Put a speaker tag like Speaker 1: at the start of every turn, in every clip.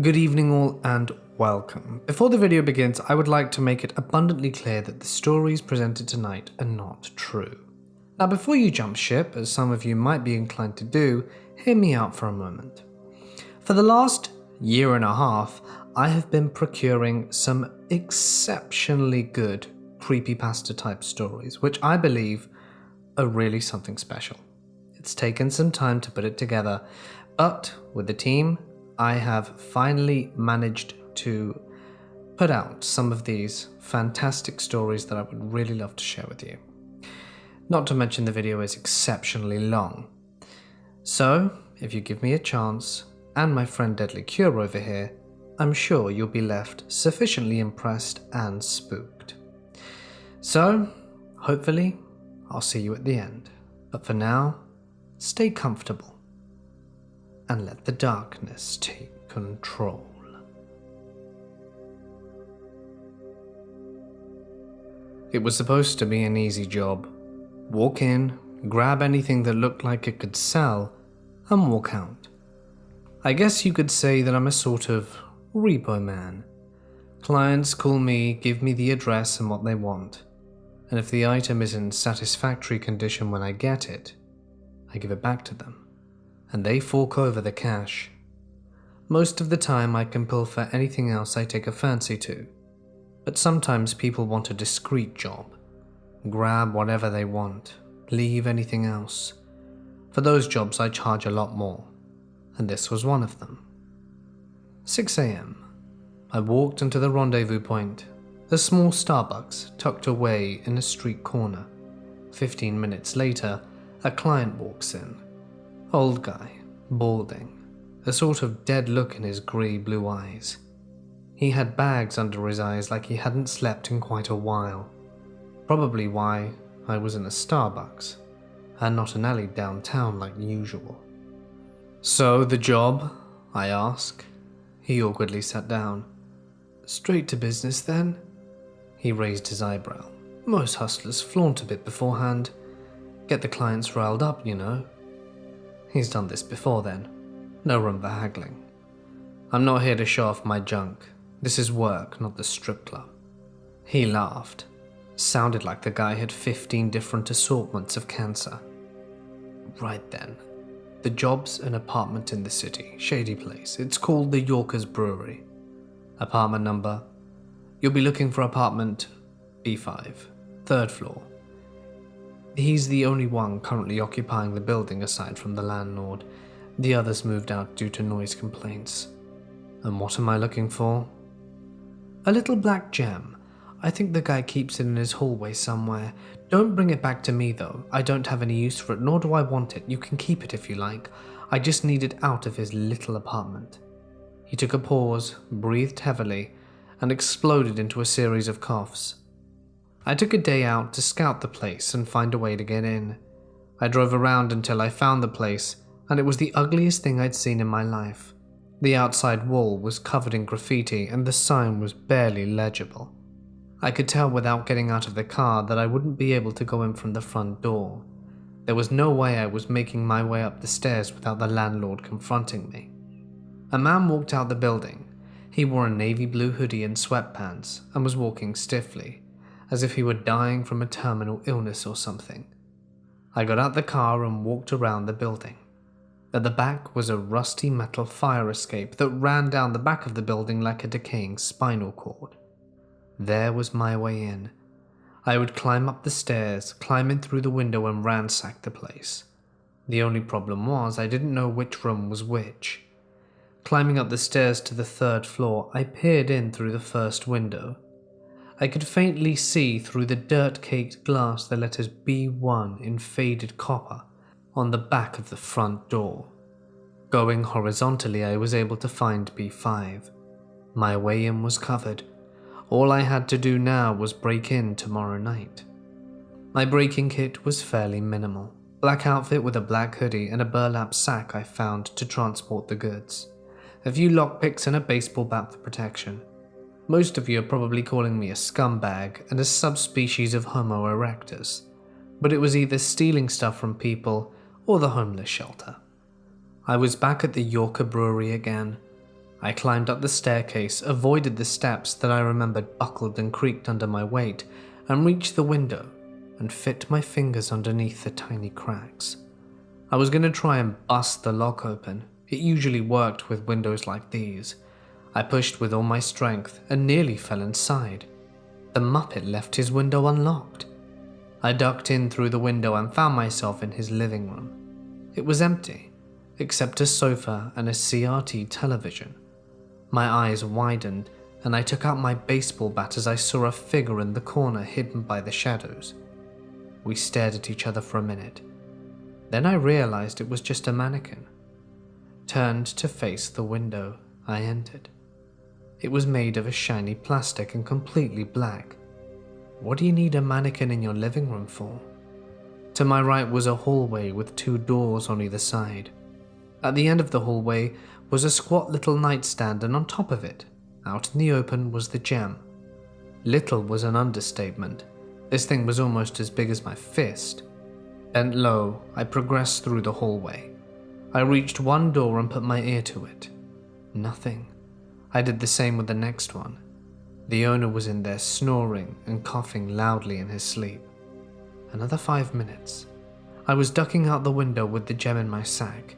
Speaker 1: Good evening all and welcome. Before the video begins, I would like to make it abundantly clear that the stories presented tonight are not true. Now before you jump ship, as some of you might be inclined to do, hear me out for a moment. For the last year and a half, I have been procuring some exceptionally good creepypasta type stories, which I believe are really something special. It's taken some time to put it together, but with the team, I have finally managed to put out some of these fantastic stories that I would really love to share with you. Not to mention the video is exceptionally long. So, if you give me a chance, and my friend Deadly Cure over here, I'm sure you'll be left sufficiently impressed and spooked. So, hopefully, I'll see you at the end. But for now, stay comfortable and let the darkness take control. It was supposed to be an easy job. Walk in, grab anything that looked like it could sell, and walk out. I guess you could say that I'm a sort of repo man. Clients call me, give me the address and what they want, and if the item is in satisfactory condition when I get it, I give it back to them, and they fork over the cash. Most of the time I can pilfer anything else I take a fancy to, but sometimes people want a discreet job. Grab whatever they want, leave anything else. For those jobs I charge a lot more, and this was one of them. 6 a.m. I walked into the rendezvous point, a small Starbucks tucked away in a street corner. 15 minutes later, a client walks in. Old guy, balding, a sort of dead look in his grey-blue eyes. He had bags under his eyes like he hadn't slept in quite a while. Probably why I was in a Starbucks, and not an alley downtown like usual. "So, the job?" I ask. He awkwardly sat down. "Straight to business then?" He raised his eyebrow. "Most hustlers flaunt a bit beforehand. Get the clients riled up, you know." He's done this before then. No room for haggling. "I'm not here to show off my junk. This is work, not the strip club." He laughed. Sounded like the guy had 15 different assortments of cancer. "Right then. The job's an apartment in the city, shady place. It's called the Yorkers Brewery. Apartment number? You'll be looking for apartment B5, 3rd floor. He's the only one currently occupying the building aside from the landlord. The others moved out due to noise complaints. And what am I looking for? A little black gem. I think the guy keeps it in his hallway somewhere. Don't bring it back to me though. I don't have any use for it, nor do I want it. You can keep it if you like. I just need it out of his little apartment." He took a pause, breathed heavily, and exploded into a series of coughs. I took a day out to scout the place and find a way to get in. I drove around until I found the place, and it was the ugliest thing I'd seen in my life. The outside wall was covered in graffiti and the sign was barely legible. I could tell without getting out of the car that I wouldn't be able to go in from the front door. There was no way I was making my way up the stairs without the landlord confronting me. A man walked out the building. He wore a navy blue hoodie and sweatpants and was walking stiffly, as if he were dying from a terminal illness or something. I got out the car and walked around the building. At the back was a rusty metal fire escape that ran down the back of the building like a decaying spinal cord. There was my way in. I would climb up the stairs, climb in through the window and ransack the place. The only problem was I didn't know which room was which. Climbing up the stairs to the 3rd floor, I peered in through the first window. I could faintly see through the dirt-caked glass the letters B1 in faded copper on the back of the front door. Going horizontally, I was able to find B5. My way in was covered. All I had to do now was break in tomorrow night. My breaking kit was fairly minimal. Black outfit with a black hoodie and a burlap sack I found to transport the goods. A few lockpicks and a baseball bat for protection. Most of you are probably calling me a scumbag and a subspecies of Homo erectus, but it was either stealing stuff from people or the homeless shelter. I was back at the Yorker Brewery again. I climbed up the staircase, avoided the steps that I remembered buckled and creaked under my weight, and reached the window and fit my fingers underneath the tiny cracks. I was going to try and bust the lock open. It usually worked with windows like these. I pushed with all my strength and nearly fell inside. The Muppet left his window unlocked. I ducked in through the window and found myself in his living room. It was empty, except a sofa and a CRT television. My eyes widened, and I took out my baseball bat as I saw a figure in the corner hidden by the shadows. We stared at each other for a minute. Then I realized it was just a mannequin. Turned to face the window, I entered. It was made of a shiny plastic and completely black. What do you need a mannequin in your living room for? To my right was a hallway with 2 doors on either side. At the end of the hallway was a squat little nightstand, and on top of it, out in the open, was the gem. Little was an understatement. This thing was almost as big as my fist. Bent low, I progressed through the hallway. I reached one door and put my ear to it. Nothing. I did the same with the next one. The owner was in there snoring and coughing loudly in his sleep. Another 5 minutes. I was ducking out the window with the gem in my sack.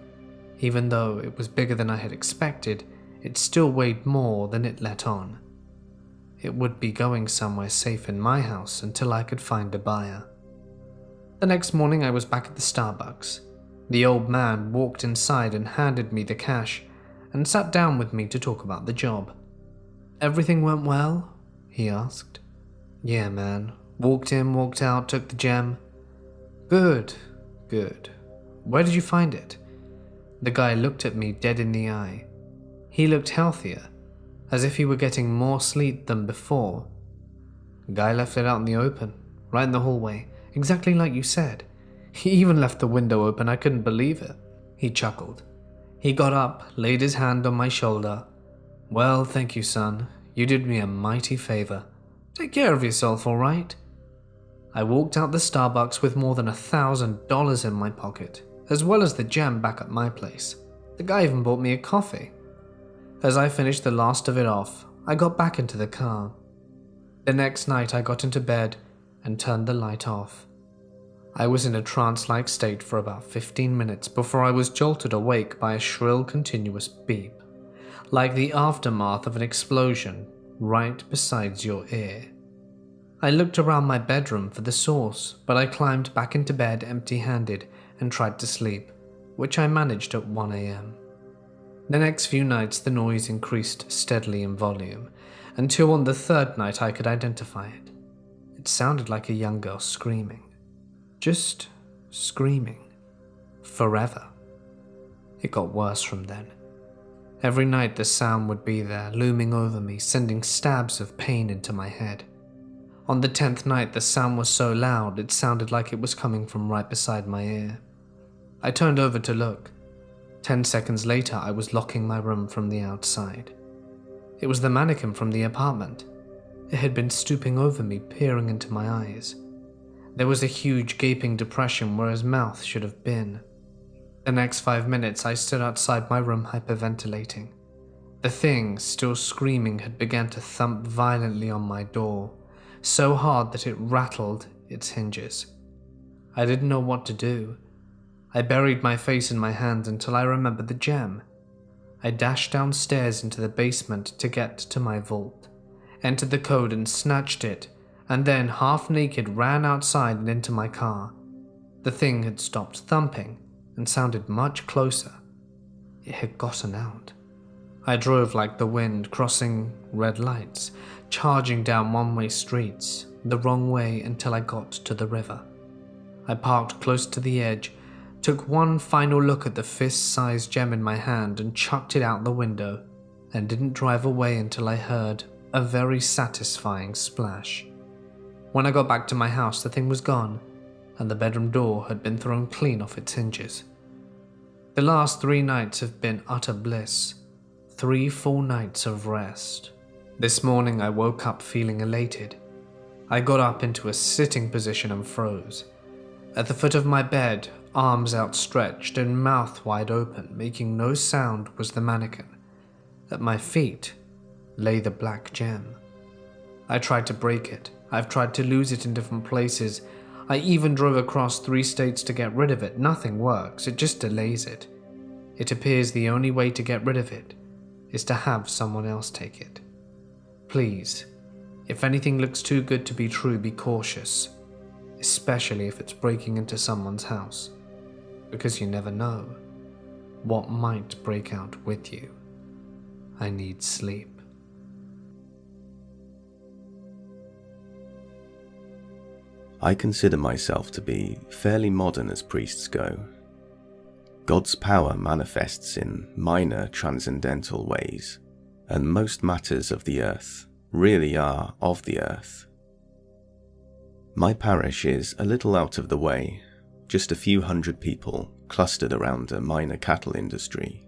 Speaker 1: Even though it was bigger than I had expected, it still weighed more than it let on. It would be going somewhere safe in my house until I could find a buyer. The next morning I was back at the Starbucks. The old man walked inside and handed me the cash and sat down with me to talk about the job. "Everything went well?" he asked. "Yeah, man. Walked in, walked out, took the gem." Good. Where did you find it?" The guy looked at me dead in the eye. He looked healthier, as if he were getting more sleep than before. "Guy left it out in the open, right in the hallway, exactly like you said. He even left the window open. I couldn't believe it." He chuckled. He got up, laid his hand on my shoulder. "Well, thank you, son. You did me a mighty favor. Take care of yourself, all right?" I walked out the Starbucks with more than $1,000 in my pocket, as well as the gem back at my place. The guy even bought me a coffee. As I finished the last of it off, I got back into the car. The next night I got into bed and turned the light off. I was in a trance-like state for about 15 minutes before I was jolted awake by a shrill, continuous beep, like the aftermath of an explosion right beside your ear. I looked around my bedroom for the source, but I climbed back into bed empty-handed and tried to sleep, which I managed at 1 a.m. The next few nights the noise increased steadily in volume, until on the 3rd night I could identify it. It sounded like a young girl screaming. Just screaming. Forever. It got worse from then. Every night the sound would be there, looming over me, sending stabs of pain into my head. On the 10th night the sound was so loud it sounded like it was coming from right beside my ear. I turned over to look. 10 seconds later I was locking my room from the outside. It was the mannequin from the apartment. It had been stooping over me, peering into my eyes. There was a huge gaping depression where his mouth should have been. The next 5 minutes I stood outside my room hyperventilating. The thing, still screaming, had begun to thump violently on my door, so hard that it rattled its hinges. I didn't know what to do. I buried my face in my hands until I remembered the gem. I dashed downstairs into the basement to get to my vault, entered the code and snatched it, and then, half naked, ran outside and into my car. The thing had stopped thumping and sounded much closer. It had gotten out. I drove like the wind, crossing red lights, charging down one-way streets, the wrong way until I got to the river. I parked close to the edge, took one final look at the fist-sized gem in my hand and chucked it out the window, and didn't drive away until I heard a very satisfying splash. When I got back to my house, the thing was gone, and the bedroom door had been thrown clean off its hinges. The last 3 nights have been utter bliss. 3 full nights of rest. This morning I woke up feeling elated. I got up into a sitting position and froze. At the foot of my bed, arms outstretched and mouth wide open, making no sound, was the mannequin. At my feet lay the black gem. I tried to break it. I've tried to lose it in different places. I even drove across 3 states to get rid of it. Nothing works. It just delays it. It appears the only way to get rid of it is to have someone else take it. Please, if anything looks too good to be true, be cautious, especially if it's breaking into someone's house, because you never know what might break out with you. I need sleep.
Speaker 2: I consider myself to be fairly modern as priests go. God's power manifests in minor transcendental ways, and most matters of the earth really are of the earth. My parish is a little out of the way, just a few hundred people clustered around a minor cattle industry.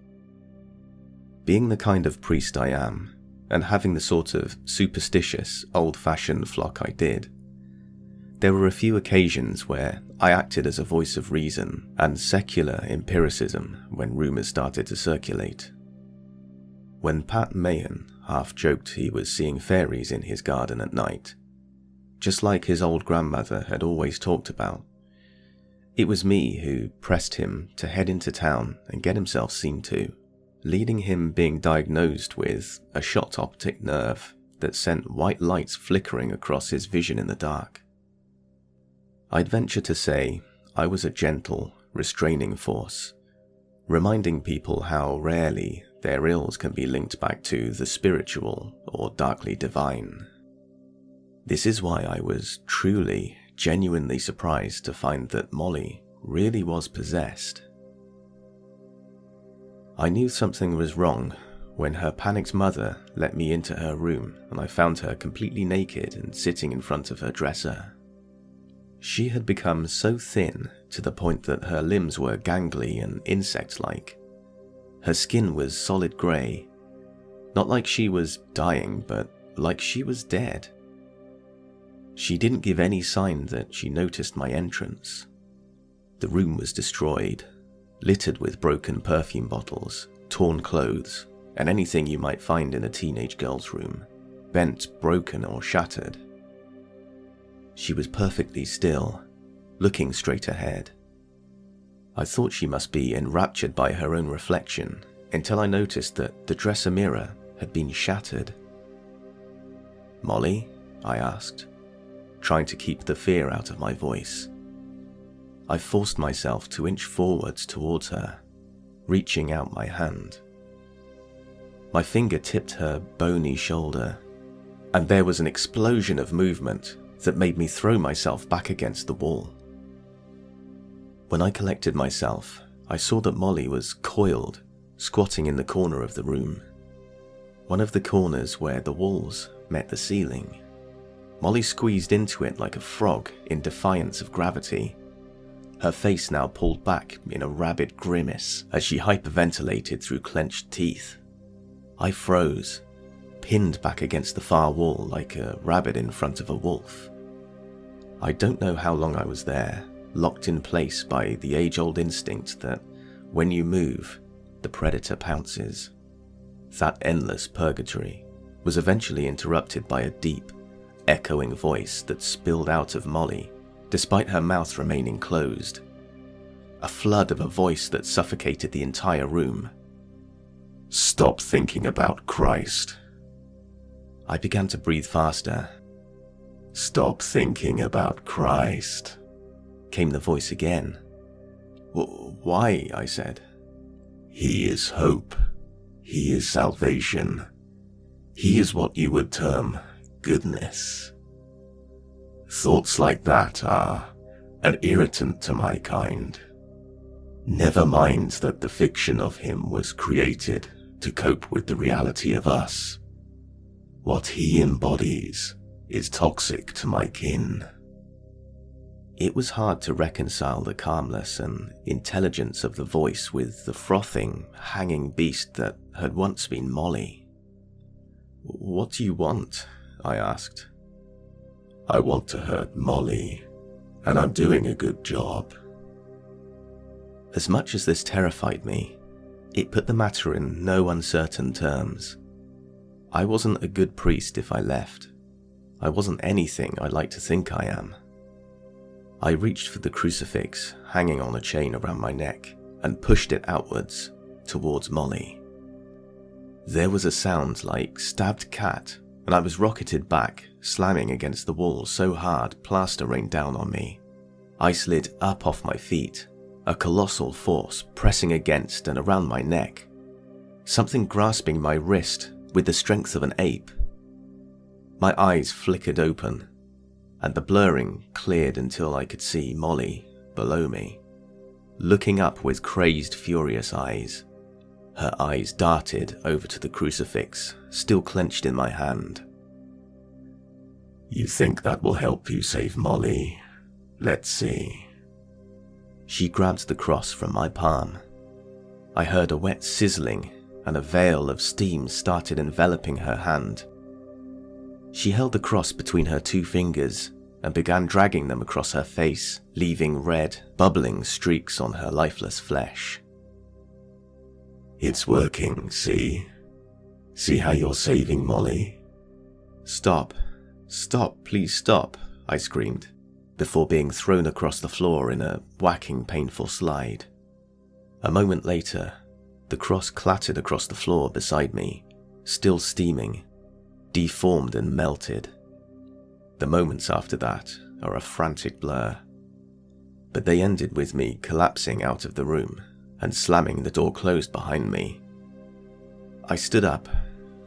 Speaker 2: Being the kind of priest I am, and having the sort of superstitious, old-fashioned flock I did, there were a few occasions where I acted as a voice of reason and secular empiricism when rumours started to circulate. When Pat Mahan half joked he was seeing fairies in his garden at night, just like his old grandmother had always talked about, it was me who pressed him to head into town and get himself seen to, leading him being diagnosed with a shot optic nerve that sent white lights flickering across his vision in the dark. I'd venture to say I was a gentle, restraining force, reminding people how rarely their ills can be linked back to the spiritual or darkly divine. This is why I was truly, genuinely surprised to find that Molly really was possessed. I knew something was wrong when her panicked mother let me into her room and I found her completely naked and sitting in front of her dresser. She had become so thin to the point that her limbs were gangly and insect-like. Her skin was solid grey, not like she was dying, but like she was dead. She didn't give any sign that she noticed my entrance. The room was destroyed, littered with broken perfume bottles, torn clothes, and anything you might find in a teenage girl's room, bent, broken, or shattered. She was perfectly still, looking straight ahead. I thought she must be enraptured by her own reflection until I noticed that the dresser mirror had been shattered. "Molly?" I asked, trying to keep the fear out of my voice. I forced myself to inch forwards towards her, reaching out my hand. My finger tipped her bony shoulder, and there was an explosion of movement that made me throw myself back against the wall. When I collected myself, I saw that Molly was coiled, squatting in the corner of the room. One of the corners where the walls met the ceiling. Molly squeezed into it like a frog in defiance of gravity, her face now pulled back in a rabid grimace as she hyperventilated through clenched teeth. I froze, pinned back against the far wall like a rabbit in front of a wolf. I don't know how long I was there, locked in place by the age-old instinct that when you move, the predator pounces. That endless purgatory was eventually interrupted by a deep, echoing voice that spilled out of Molly, despite her mouth remaining closed. A flood of a voice that suffocated the entire room. "Stop thinking about Christ." I began to breathe faster. "Stop thinking about Christ," came the voice again. "Why?" I said. "He is hope. He is salvation. He is what you would term goodness. Thoughts like that are an irritant to my kind. Never mind that the fiction of him was created to cope with the reality of us. What he embodies is toxic to my kin." It was hard to reconcile the calmness and intelligence of the voice with the frothing, hanging beast that had once been Molly. "What do you want?" I asked. "I want to hurt Molly, and I'm doing a good job." As much as this terrified me, It put the matter in no uncertain terms. I wasn't a good priest if I left. I wasn't anything I like to think I am. I reached for the crucifix hanging on a chain around my neck and pushed it outwards towards Molly. There was a sound like stabbed cat, and I was rocketed back, slamming against the wall so hard plaster rained down on me. I slid up off my feet, a colossal force pressing against and around my neck, something grasping my wrist with the strength of an ape. My eyes flickered open, and the blurring cleared until I could see Molly below me, looking up with crazed, furious eyes. Her eyes darted over to the crucifix, still clenched in my hand. "You think that will help you save Molly? Let's see." She grabbed the cross from my palm. I heard a wet sizzling, and a veil of steam started enveloping her hand. She held the cross between her 2 fingers and began dragging them across her face, leaving red, bubbling streaks on her lifeless flesh. "It's working, see? See how you're saving Molly?" "Stop. Stop, please stop," I screamed, before being thrown across the floor in a whacking, painful slide. A moment later, the cross clattered across the floor beside me, still steaming, deformed and melted. The moments after that are a frantic blur, but they ended with me collapsing out of the room and slamming the door closed behind me. I stood up,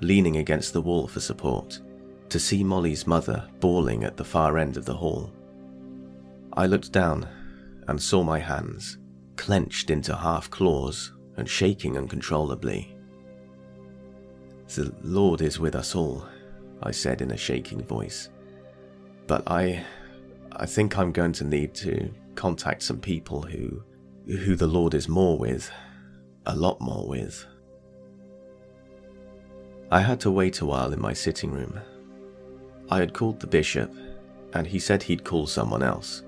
Speaker 2: leaning against the wall for support, to see Molly's mother bawling at the far end of the hall. I looked down and saw my hands, clenched into half claws and shaking uncontrollably. "The Lord is with us all," I said in a shaking voice. "But I think I'm going to need to contact some people who the Lord is more with, a lot more with." I had to wait a while in my sitting room. I had called the bishop, and he said he'd call someone else,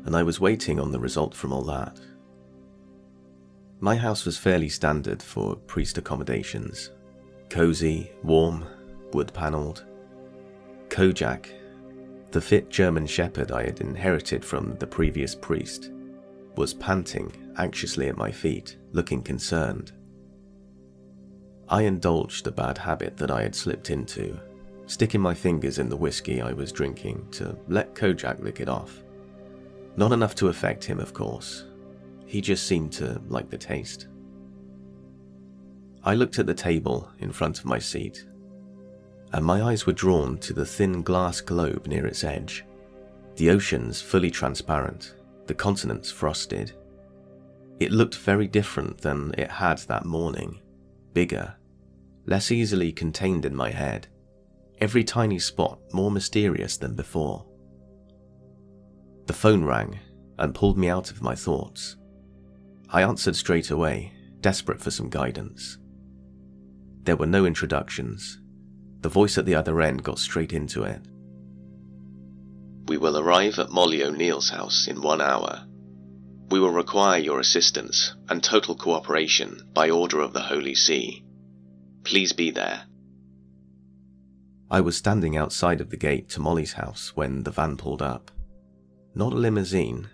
Speaker 2: and I was waiting on the result from all that. My house was fairly standard for priest accommodations. Cozy, warm, wood-panelled. Kojak, the fit German shepherd I had inherited from the previous priest, was panting anxiously at my feet, looking concerned. I indulged a bad habit that I had slipped into, sticking my fingers in the whiskey I was drinking to let Kojak lick it off. Not enough to affect him, of course. He just seemed to like the taste. I looked at the table in front of my seat, and my eyes were drawn to the thin glass globe near its edge. The oceans fully transparent, the continents frosted. It looked very different than it had that morning. Bigger, less easily contained in my head, every tiny spot more mysterious than before. The phone rang and pulled me out of my thoughts. I answered straight away, desperate for some guidance. There were no introductions. The voice at the other end got straight into it. "We will arrive at Molly O'Neill's house in 1 hour. We will require your assistance and total cooperation by order of the Holy See. Please be there." I was standing outside of the gate to Molly's house when the van pulled up. Not a limousine,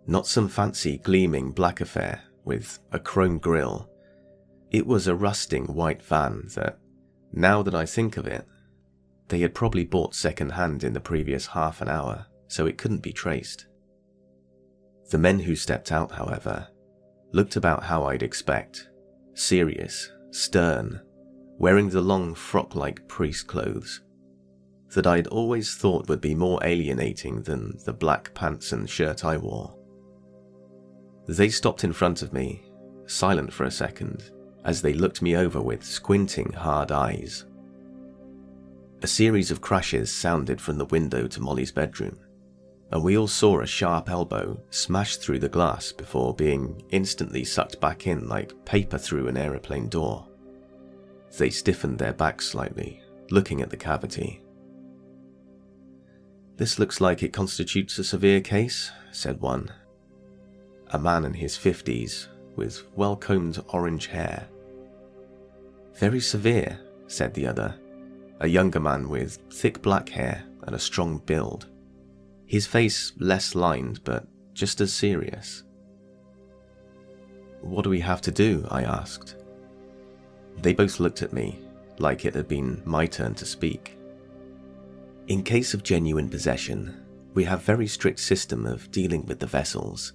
Speaker 2: not some fancy gleaming black affair with a chrome grille. It was a rusting white van that, now that I think of it, they had probably bought second-hand in the previous half an hour, so it couldn't be traced. The men who stepped out, however, looked about how I'd expect, serious, stern, wearing the long frock-like priest clothes that I'd always thought would be more alienating than the black pants and shirt I wore. They stopped in front of me, silent for a second, as they looked me over with squinting hard eyes. A series of crashes sounded from the window to Molly's bedroom, and we all saw a sharp elbow smash through the glass before being instantly sucked back in like paper through an aeroplane door. They stiffened their backs slightly, looking at the cavity. "This looks like it constitutes a severe case," said one. A man in his 50s, with well-combed orange hair. "Very severe," said the other, a younger man with thick black hair and a strong build. His face less lined, but just as serious. "What do we have to do?" I asked. They both looked at me, like it had been my turn to speak. "In case of genuine possession, we have very strict system of dealing with the vessels.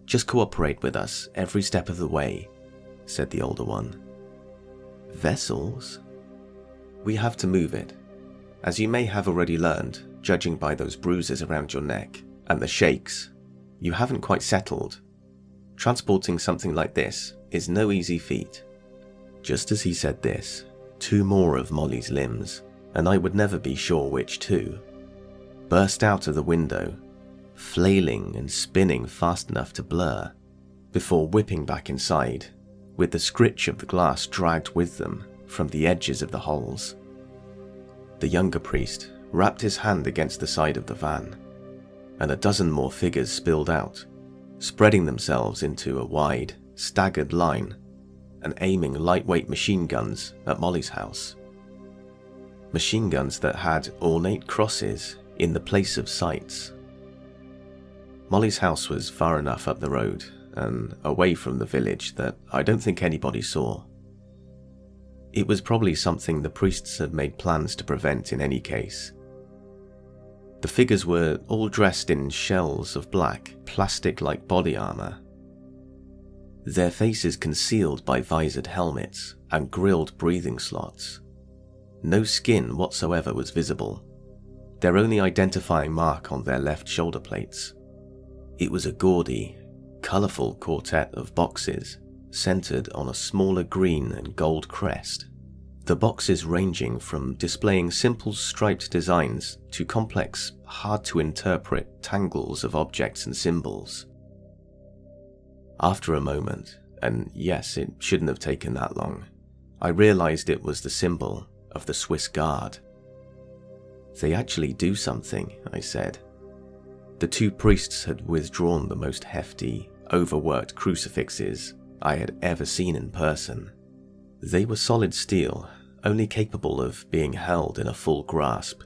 Speaker 2: Just cooperate with us every step of the way," said the older one. "Vessels?" "We have to move it. As you may have already learned, judging by those bruises around your neck and the shakes, you haven't quite settled. Transporting something like this is no easy feat." Just as he said this, 2 more of Molly's limbs, and I would never be sure which 2, burst out of the window, flailing and spinning fast enough to blur, before whipping back inside, with the scritch of the glass dragged with them from the edges of the holes. The younger priest wrapped his hand against the side of the van, and a dozen more figures spilled out, spreading themselves into a wide, staggered line and aiming lightweight machine guns at Molly's house. Machine guns that had ornate crosses in the place of sights. Molly's house was far enough up the road and away from the village that I don't think anybody saw. It was probably something the priests had made plans to prevent in any case. The figures were all dressed in shells of black, plastic-like body armor, their faces concealed by visored helmets and grilled breathing slots. No skin whatsoever was visible, their only identifying mark on their left shoulder plates. It was a gaudy, colourful quartet of boxes centred on a smaller green and gold crest, the boxes ranging from displaying simple striped designs to complex, hard-to-interpret tangles of objects and symbols. After a moment, and yes, it shouldn't have taken that long, I realised it was the symbol of the Swiss Guard. "They actually do something," I said. The 2 priests had withdrawn the most hefty, overworked crucifixes I had ever seen in person. They were solid steel, only capable of being held in a full grasp,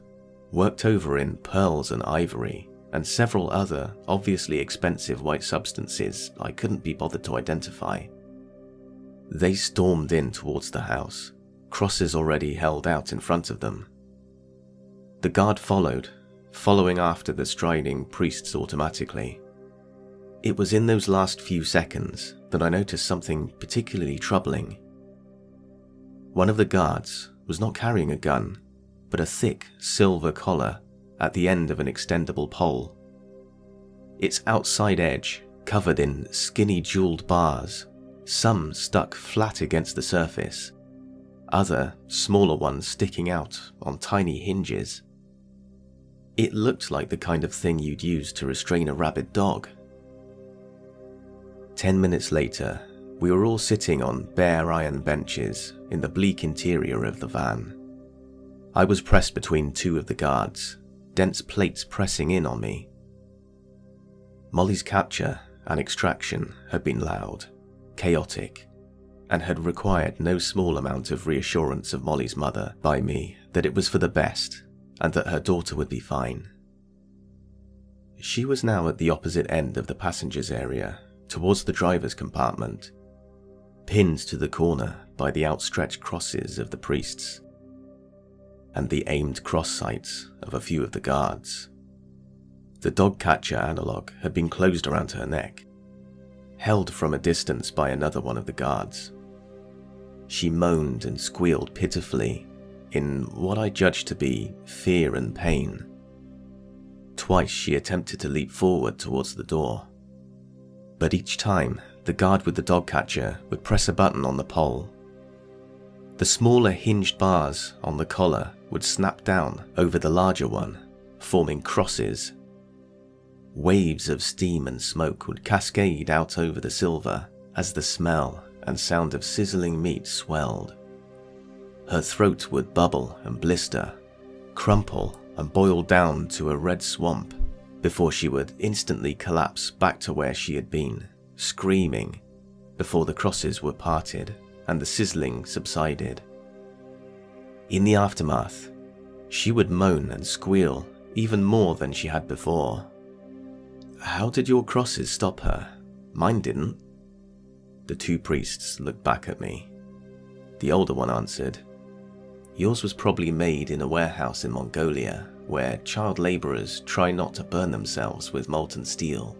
Speaker 2: worked over in pearls and ivory, and several other obviously expensive white substances I couldn't be bothered to identify. They stormed in towards the house, crosses already held out in front of them. The guard followed, following after the striding priests automatically. It was in those last few seconds that I noticed something particularly troubling. One of the guards was not carrying a gun, but a thick silver collar at the end of an extendable pole. Its outside edge covered in skinny jeweled bars, some stuck flat against the surface, other smaller ones sticking out on tiny hinges. It looked like the kind of thing you'd use to restrain a rabid dog. 10 minutes later, we were all sitting on bare iron benches in the bleak interior of the van. I was pressed between 2 of the guards, dense plates pressing in on me. Molly's capture and extraction had been loud, chaotic, and had required no small amount of reassurance of Molly's mother by me that it was for the best and that her daughter would be fine. She was now at the opposite end of the passengers area, towards the driver's compartment, pinned to the corner by the outstretched crosses of the priests and the aimed cross sights of a few of the guards. The dog catcher analogue had been closed around her neck, held from a distance by another one of the guards. She moaned and squealed pitifully in what I judged to be fear and pain. Twice she attempted to leap forward towards the door, but each time the guard with the dog catcher would press a button on the pole. The smaller hinged bars on the collar would snap down over the larger one, forming crosses. Waves of steam and smoke would cascade out over the silver as the smell and sound of sizzling meat swelled. Her throat would bubble and blister, crumple and boil down to a red swamp before she would instantly collapse back to where she had been, screaming, before the crosses were parted and the sizzling subsided. In the aftermath, she would moan and squeal even more than she had before. "How did your crosses stop her? Mine didn't." The two priests looked back at me. The older one answered, "Yours was probably made in a warehouse in Mongolia, where child laborers try not to burn themselves with molten steel.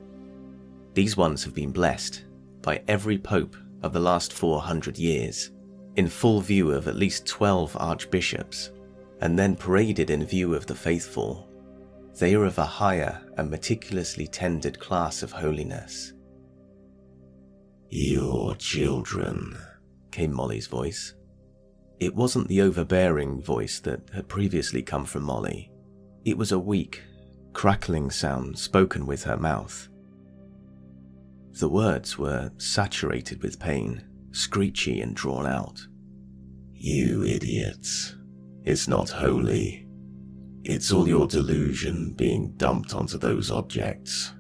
Speaker 2: These ones have been blessed by every pope of the last 400 years, in full view of at least 12 archbishops, and then paraded in view of the faithful. They are of a higher and meticulously tended class of holiness." "Your children," came Molly's voice. It wasn't the overbearing voice that had previously come from Molly. It was a weak, crackling sound spoken with her mouth. The words were saturated with pain, screechy and drawn out. "You idiots. It's not holy. It's all your delusion being dumped onto those objects.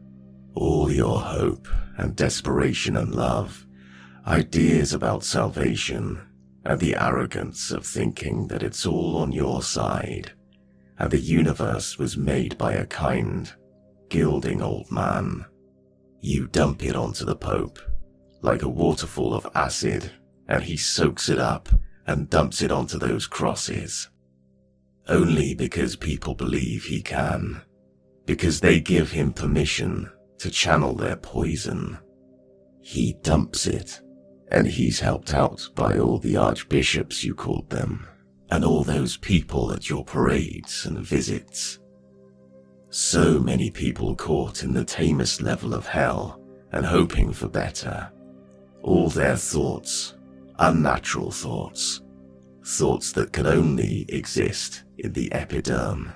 Speaker 2: All your hope and desperation and love, ideas about salvation, and the arrogance of thinking that it's all on your side, and the universe was made by a kind, gilding old man. You dump it onto the Pope, like a waterfall of acid, and he soaks it up and dumps it onto those crosses. Only because people believe he can, because they give him permission to channel their poison. He dumps it, and he's helped out by all the archbishops you called them, and all those people at your parades and visits. So many people caught in the tamest level of hell and hoping for better. All their thoughts, unnatural thoughts, thoughts that can only exist in the epiderm.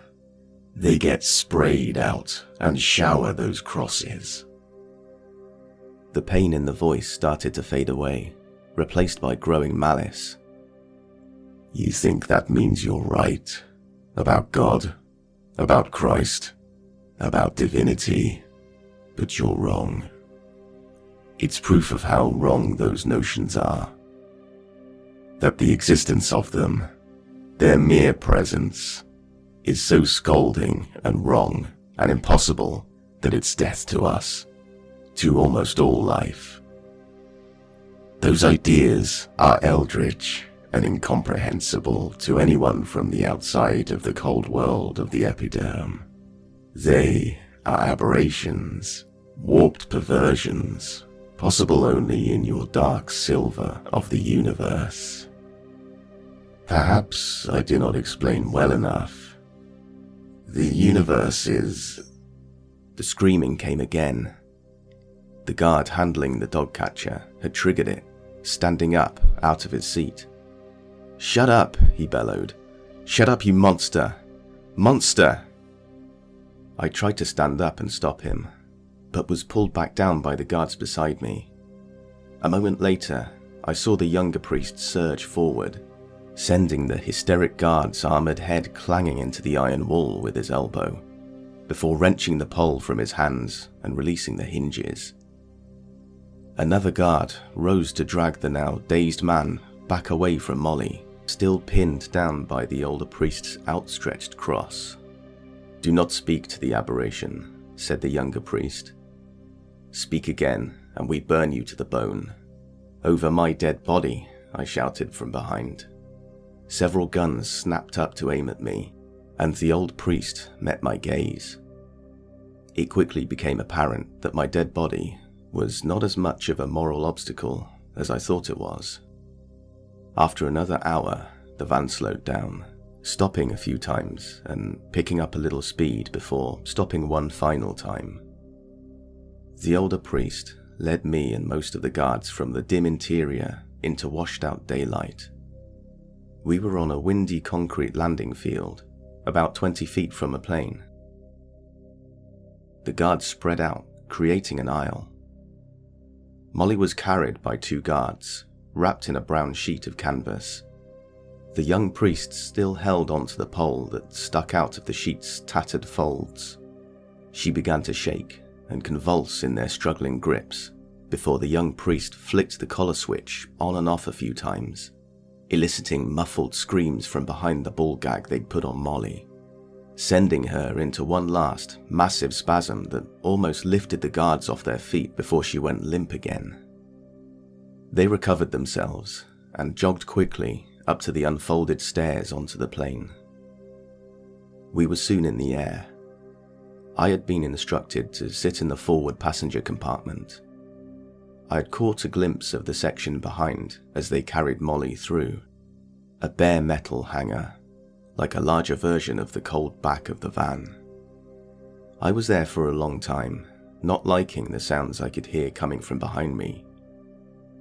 Speaker 2: They get sprayed out and shower those crosses." The pain in the voice started to fade away, replaced by growing malice. "You think that means you're right? About God? About Christ? About divinity? But you're wrong. It's proof of how wrong those notions are. That the existence of them, their mere presence, is so scalding and wrong and impossible that it's death to us, to almost all life. Those ideas are eldritch and incomprehensible to anyone from the outside of the cold world of the epiderm. They are aberrations, warped perversions, possible only in your dark silver of the universe. Perhaps I do not explain well enough. The universe is..." The screaming came again. The guard handling the dog catcher had triggered it, standing up out of his seat. "Shut up," he bellowed. "Shut up, you monster! Monster!" I tried to stand up and stop him, but was pulled back down by the guards beside me. A moment later, I saw the younger priest surge forward, sending the hysteric guard's armored head clanging into the iron wall with his elbow, before wrenching the pole from his hands and releasing the hinges. Another guard rose to drag the now dazed man back away from Molly, still pinned down by the older priest's outstretched cross. "Do not speak to the aberration," said the younger priest. "Speak again, and we burn you to the bone." "Over my dead body," I shouted from behind. Several guns snapped up to aim at me, and the old priest met my gaze. It quickly became apparent that my dead body was not as much of a moral obstacle as I thought it was. After another hour, the van slowed down, stopping a few times and picking up a little speed before stopping one final time. The older priest led me and most of the guards from the dim interior into washed-out daylight. We were on a windy concrete landing field, about 20 feet from a plane. The guards spread out, creating an aisle. Molly was carried by two guards, wrapped in a brown sheet of canvas. The young priest still held onto the pole that stuck out of the sheet's tattered folds. She began to shake and convulse in their struggling grips before the young priest flicked the collar switch on and off a few times, eliciting muffled screams from behind the ball gag they'd put on Molly, sending her into one last, massive spasm that almost lifted the guards off their feet before she went limp again. They recovered themselves and jogged quickly up to the unfolded stairs onto the plane. We were soon in the air. I had been instructed to sit in the forward passenger compartment. I had caught a glimpse of the section behind as they carried Molly through, a bare metal hangar, like a larger version of the cold back of the van. I was there for a long time, not liking the sounds I could hear coming from behind me.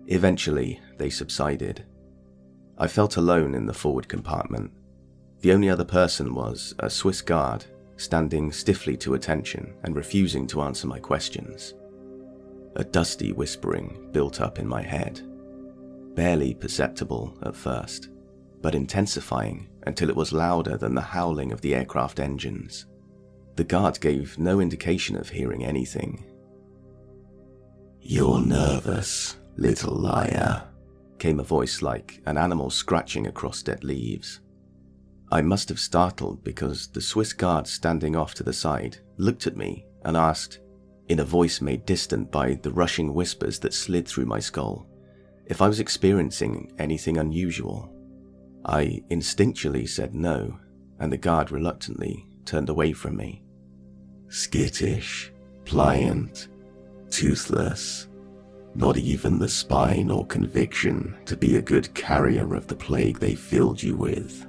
Speaker 2: Eventually, they subsided. I felt alone in the forward compartment. The only other person was a Swiss guard, standing stiffly to attention and refusing to answer my questions. A dusty whispering built up in my head, barely perceptible at first, but intensifying until it was louder than the howling of the aircraft engines. The guard gave no indication of hearing anything.
Speaker 3: "You're nervous, little liar,"
Speaker 2: came a voice like an animal scratching across dead leaves. I must have startled because the Swiss guard standing off to the side looked at me and asked, in a voice made distant by the rushing whispers that slid through my skull, if I was experiencing anything unusual. I instinctually said no, and the guard reluctantly turned away from me.
Speaker 3: "Skittish, pliant, toothless, not even the spine or conviction to be a good carrier of the plague they filled you with."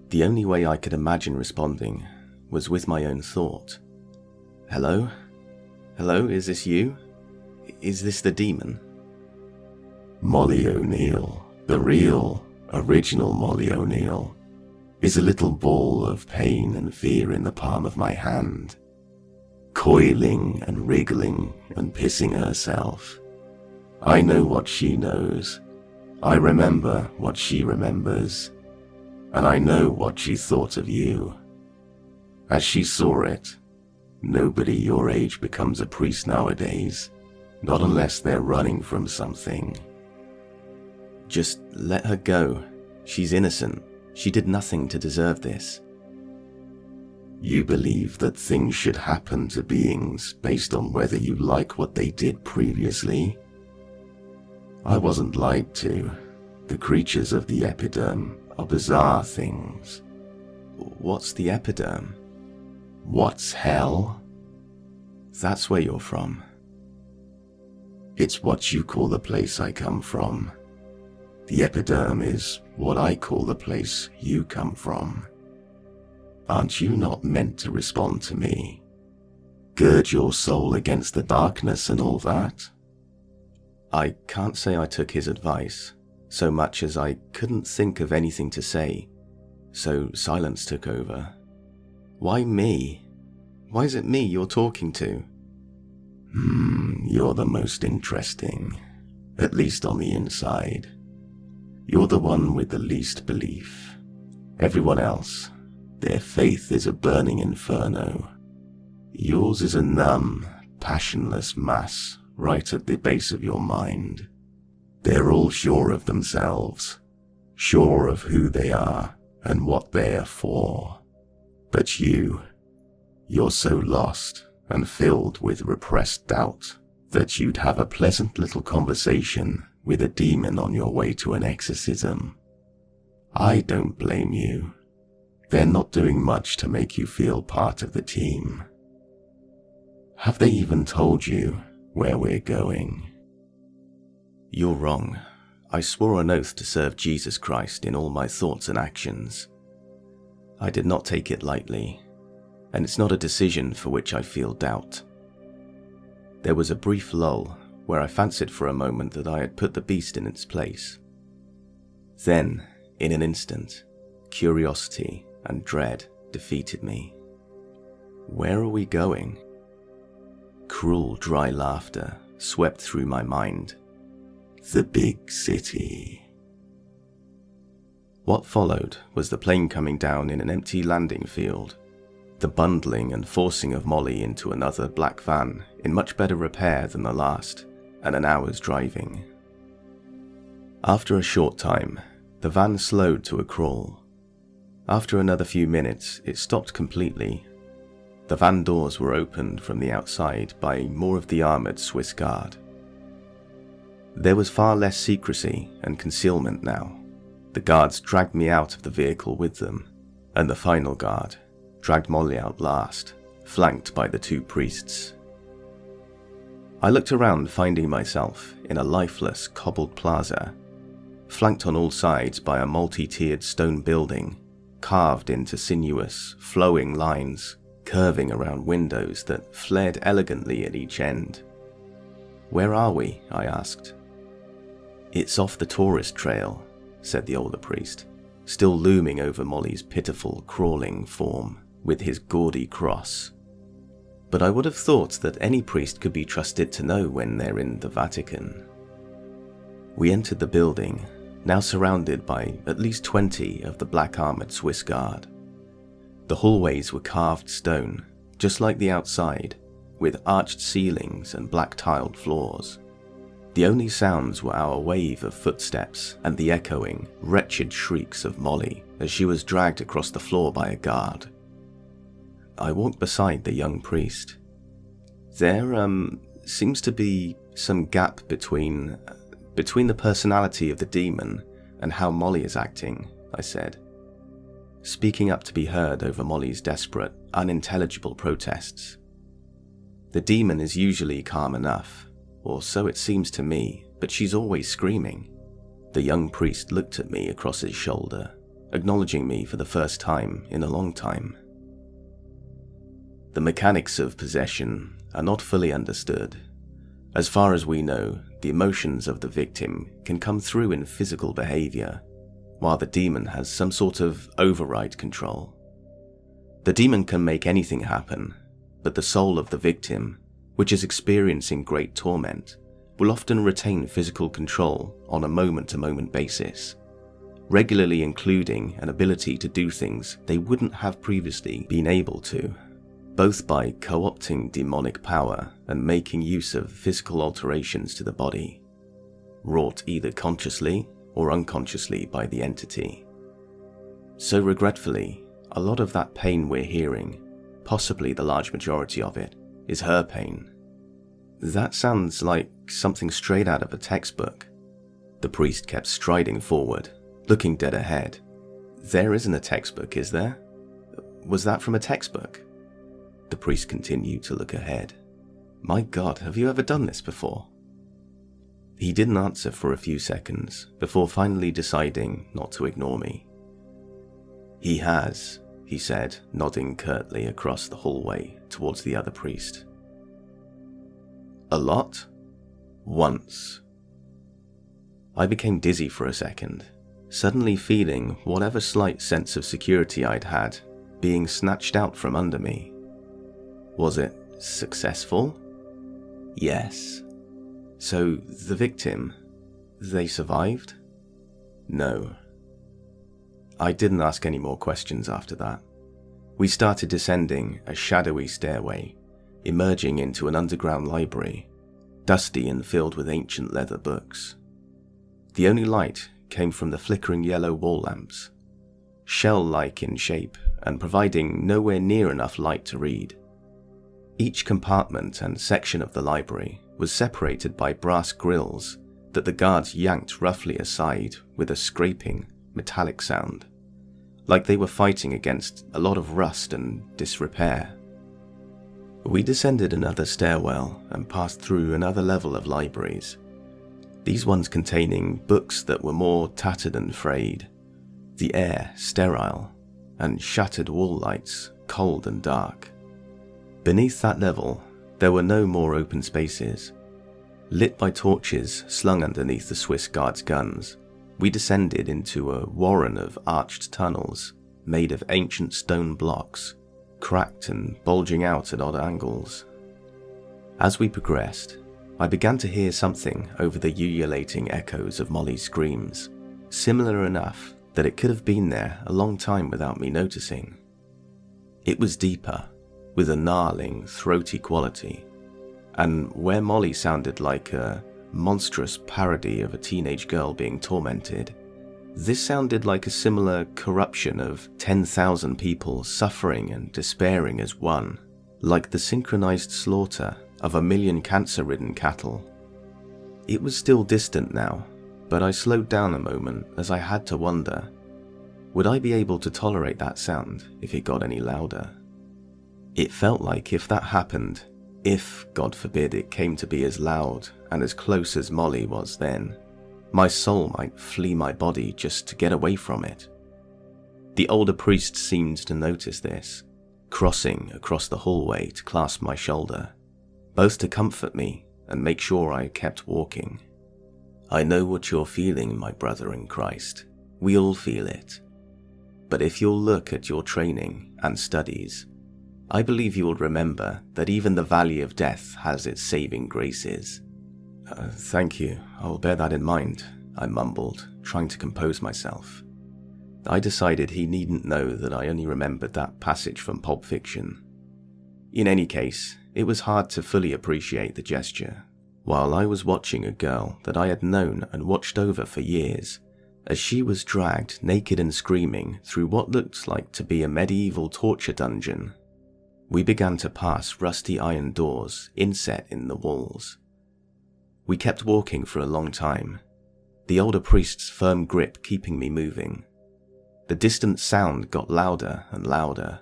Speaker 2: The only way I could imagine responding was with my own thought. Hello? Hello, is this you? Is this the demon?
Speaker 3: Molly O'Neill, the real, original Molly O'Neill, is a little ball of pain and fear in the palm of my hand, coiling and wriggling and pissing herself. I know what she knows. I remember what she remembers. And I know what she thought of you. As she saw it, nobody your age becomes a priest nowadays, not unless they're running from something.
Speaker 2: Just let her go. She's innocent. She did nothing to deserve this.
Speaker 3: You believe that things should happen to beings based on whether you like what they did previously? I wasn't lied to. The creatures of the Epiderm are bizarre things.
Speaker 2: What's the Epiderm?
Speaker 3: What's hell?
Speaker 2: That's where you're from.
Speaker 3: It's what you call the place I come from. The Epiderm is what I call the place you come from. Aren't you not meant to respond to me? Gird your soul against the darkness and all that?
Speaker 2: I can't say I took his advice, so much as I couldn't think of anything to say, so silence took over. Why me? Why is it me you're talking to?
Speaker 3: You're the most interesting, at least on the inside. You're the one with the least belief. Everyone else, their faith is a burning inferno. Yours is a numb, passionless mass right at the base of your mind. They're all sure of themselves, sure of who they are and what they're for. But you're so lost and filled with repressed doubt that you'd have a pleasant little conversation with a demon on your way to an exorcism. I don't blame you. They're not doing much to make you feel part of the team. Have they even told you where we're going?
Speaker 2: You're wrong. I swore an oath to serve Jesus Christ in all my thoughts and actions. I did not take it lightly, and it's not a decision for which I feel doubt. There was a brief lull where I fancied for a moment that I had put the beast in its place. Then, in an instant, curiosity and dread defeated me. Where are we going? Cruel, dry laughter swept through my mind.
Speaker 3: The big city.
Speaker 2: What followed was the plane coming down in an empty landing field, the bundling and forcing of Molly into another black van in much better repair than the last, and an hour's driving. After a short time, the van slowed to a crawl. After another few minutes, it stopped completely. The van doors were opened from the outside by more of the armoured Swiss Guard. There was far less secrecy and concealment now. The guards dragged me out of the vehicle with them, and the final guard dragged Molly out last, flanked by the two priests. I looked around, finding myself in a lifeless, cobbled plaza, flanked on all sides by a multi-tiered stone building, carved into sinuous, flowing lines, curving around windows that flared elegantly at each end. "Where are we?" I asked. "It's off the tourist trail," said the older priest, still looming over Molly's pitiful, crawling form with his gaudy cross. But I would have thought that any priest could be trusted to know when they're in the Vatican. We entered the building, now surrounded by at least 20 of the black-armoured Swiss Guard. The hallways were carved stone, just like the outside, with arched ceilings and black-tiled floors. The only sounds were our wave of footsteps and the echoing, wretched shrieks of Molly as she was dragged across the floor by a guard. I walked beside the young priest. "There, seems to be some gap between the personality of the demon and how Molly is acting," I said, speaking up to be heard over Molly's desperate, unintelligible protests. "The demon is usually calm enough, or so it seems to me, but she's always screaming." The young priest looked at me across his shoulder, acknowledging me for the first time in a long time. "The mechanics of possession are not fully understood. As far as we know, the emotions of the victim can come through in physical behavior, while the demon has some sort of override control. The demon can make anything happen, but the soul of the victim, which is experiencing great torment, will often retain physical control on a moment-to-moment basis, regularly including an ability to do things they wouldn't have previously been able to, both by co-opting demonic power and making use of physical alterations to the body, wrought either consciously or unconsciously by the entity. So regretfully, a lot of that pain we're hearing, possibly the large majority of it, is her pain." "That sounds like something straight out of a textbook." The priest kept striding forward, looking dead ahead. "There isn't a textbook, is there? Was that from a textbook?" The priest continued to look ahead. "My God, have you ever done this before?" He didn't answer for a few seconds before finally deciding not to ignore me. "He has," he said, nodding curtly across the hallway towards the other priest. "A lot? Once." I became dizzy for a second, suddenly feeling whatever slight sense of security I'd had being snatched out from under me. "Was it successful?" "Yes." "So the victim, they survived?" "No." I didn't ask any more questions after that. We started descending a shadowy stairway, emerging into an underground library, dusty and filled with ancient leather books. The only light came from the flickering yellow wall lamps, shell-like in shape and providing nowhere near enough light to read. Each compartment and section of the library was separated by brass grills that the guards yanked roughly aside with a scraping, metallic sound, like they were fighting against a lot of rust and disrepair. We descended another stairwell and passed through another level of libraries, these ones containing books that were more tattered and frayed, the air sterile, and shattered wall lights cold and dark. Beneath that level, there were no more open spaces. Lit by torches slung underneath the Swiss Guards' guns, we descended into a warren of arched tunnels made of ancient stone blocks, cracked and bulging out at odd angles. As we progressed, I began to hear something over the ululating echoes of Molly's screams, similar enough that it could have been there a long time without me noticing. It was deeper, with a gnarling, throaty quality, and where Molly sounded like a monstrous parody of a teenage girl being tormented, this sounded like a similar corruption of 10,000 people suffering and despairing as one, like the synchronized slaughter of 1,000,000 cancer-ridden cattle. It was still distant now, but I slowed down a moment as I had to wonder, would I be able to tolerate that sound if it got any louder? It felt like if that happened, if, God forbid, it came to be as loud and as close as Molly was then, my soul might flee my body just to get away from it. The older priest seemed to notice this, crossing across the hallway to clasp my shoulder, both to comfort me and make sure I kept walking. I know what you're feeling, my brother in Christ. We all feel it. But if you'll look at your training and studies, I believe you will remember that even the valley of death has its saving graces. Thank you, I'll bear that in mind, I mumbled, trying to compose myself. I decided he needn't know that I only remembered that passage from Pulp Fiction. In any case, it was hard to fully appreciate the gesture, while I was watching a girl that I had known and watched over for years, as she was dragged naked and screaming through what looked like to be a medieval torture dungeon. We began to pass rusty iron doors inset in the walls. We kept walking for a long time, the older priest's firm grip keeping me moving. The distant sound got louder and louder.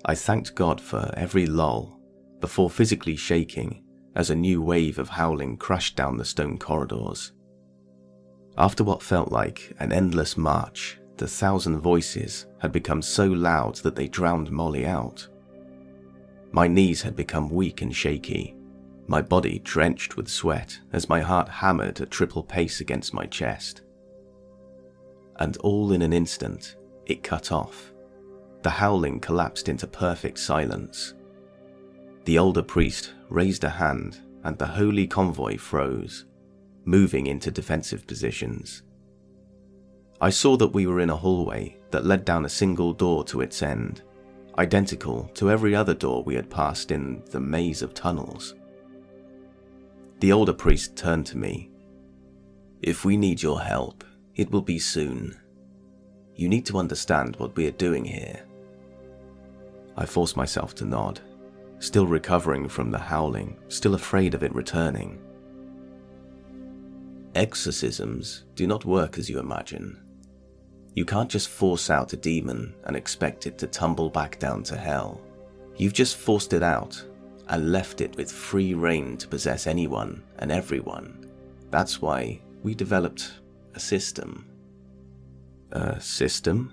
Speaker 2: I thanked God for every lull before physically shaking as a new wave of howling crashed down the stone corridors. After what felt like an endless march, the 1,000 voices had become so loud that they drowned Molly out. My knees had become weak and shaky, my body drenched with sweat as my heart hammered at triple pace against my chest. And all in an instant, it cut off. The howling collapsed into perfect silence. The older priest raised a hand and the holy convoy froze, moving into defensive positions. I saw that we were in a hallway that led down a single door to its end, identical to every other door we had passed in the maze of tunnels. The older priest turned to me. "If we need your help, it will be soon. You need to understand what we are doing here." I forced myself to nod, still recovering from the howling, still afraid of it returning. Exorcisms do not work as you imagine. You can't just force out a demon and expect it to tumble back down to hell. You've just forced it out and left it with free rein to possess anyone and everyone. That's why we developed a system. A system?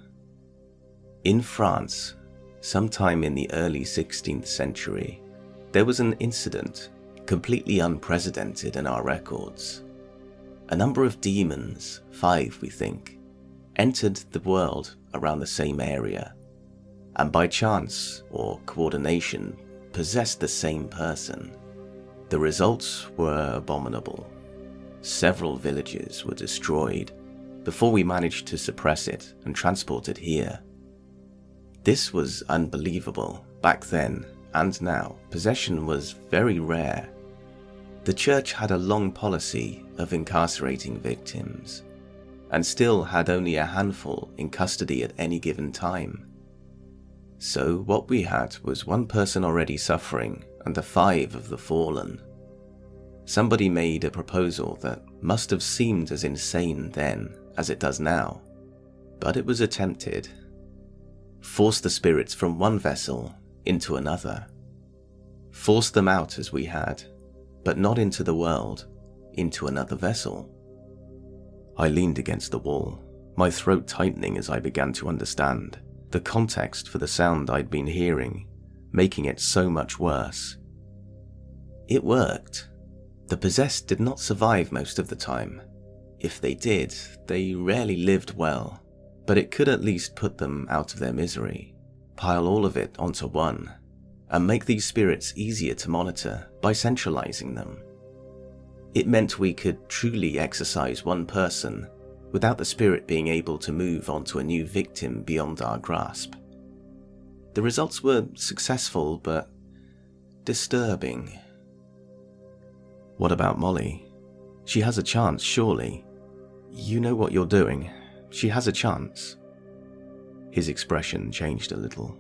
Speaker 2: In France, sometime in the early 16th century, there was an incident completely unprecedented in our records. A number of demons, 5 we think, entered the world around the same area, and by chance or coordination possessed the same person. The results were abominable. Several villages were destroyed before we managed to suppress it and transport it here. This was unbelievable. Back then and now, possession was very rare. The church had a long policy of incarcerating victims, and still had only a handful in custody at any given time. So what we had was one person already suffering and 5 of the fallen. Somebody made a proposal that must have seemed as insane then as it does now, but it was attempted. Force the spirits from one vessel into another. Force them out as we had, but not into the world, into another vessel. I leaned against the wall, my throat tightening as I began to understand the context for the sound I'd been hearing, making it so much worse. It worked. The possessed did not survive most of the time. If they did, they rarely lived well, but it could at least put them out of their misery, pile all of it onto one, and make these spirits easier to monitor by centralizing them. It meant we could truly exorcise one person without the spirit being able to move onto a new victim beyond our grasp. The results were successful, but disturbing. What about Molly? She has a chance, surely. You know what you're doing. She has a chance. His expression changed a little,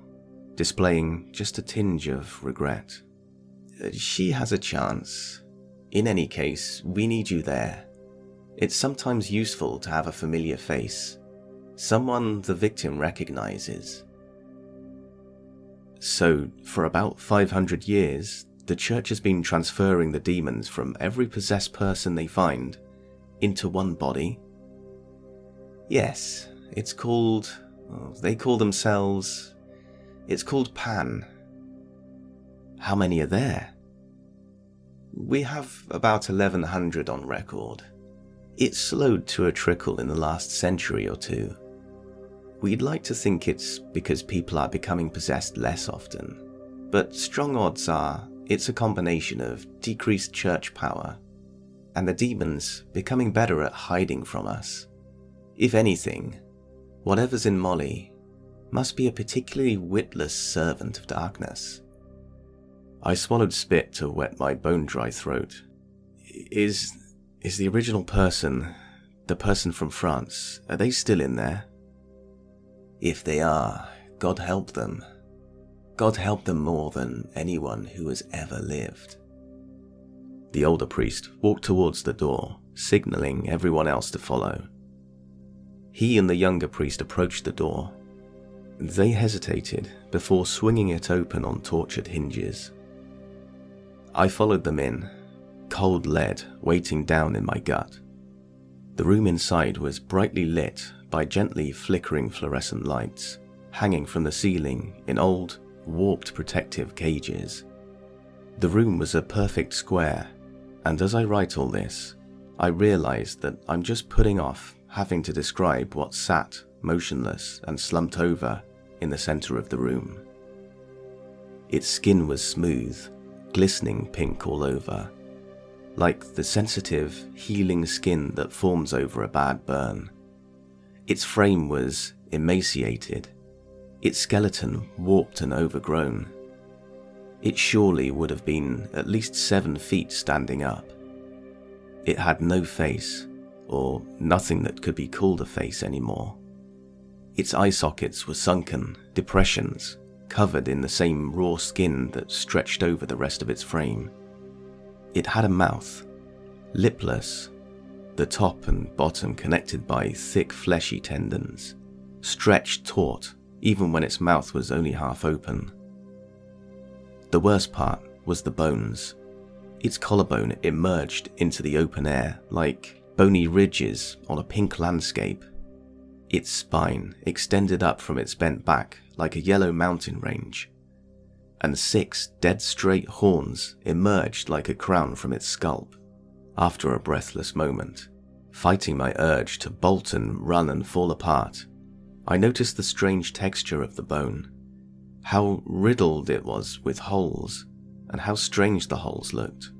Speaker 2: displaying just a tinge of regret. She has a chance. In any case, we need you there. It's sometimes useful to have a familiar face, someone the victim recognizes. So, for about 500 years, the church has been transferring the demons from every possessed person they find into one body? Yes, it's called... they call themselves... it's called Pan. How many are there? We have about 1,100 on record. It slowed to a trickle in the last century or two. We'd like to think it's because people are becoming possessed less often, but strong odds are it's a combination of decreased church power and the demons becoming better at hiding from us. If anything, whatever's in Molly must be a particularly witless servant of darkness. I swallowed spit to wet my bone-dry throat. Is the original person, the person from France, are they still in there? If they are, God help them. God help them more than anyone who has ever lived. The older priest walked towards the door, signaling everyone else to follow. He and the younger priest approached the door. They hesitated before swinging it open on tortured hinges. I followed them in, cold lead weighting down in my gut. The room inside was brightly lit by gently flickering fluorescent lights, hanging from the ceiling in old, warped protective cages. The room was a perfect square, and as I write all this, I realize that I'm just putting off having to describe what sat, motionless and slumped over in the center of the room. Its skin was smooth, glistening pink all over, like the sensitive, healing skin that forms over a bad burn. Its frame was emaciated, its skeleton warped and overgrown. It surely would have been at least 7 feet standing up. It had no face, or nothing that could be called a face anymore. Its eye sockets were sunken, depressions, covered in the same raw skin that stretched over the rest of its frame. It had a mouth, lipless, the top and bottom connected by thick fleshy tendons, stretched taut even when its mouth was only half open. The worst part was the bones. Its collarbone emerged into the open air like bony ridges on a pink landscape. Its spine extended up from its bent back like a yellow mountain range, and 6 dead straight horns emerged like a crown from its scalp. After a breathless moment, fighting my urge to bolt and run and fall apart, I noticed the strange texture of the bone, how riddled it was with holes, and how strange the holes looked.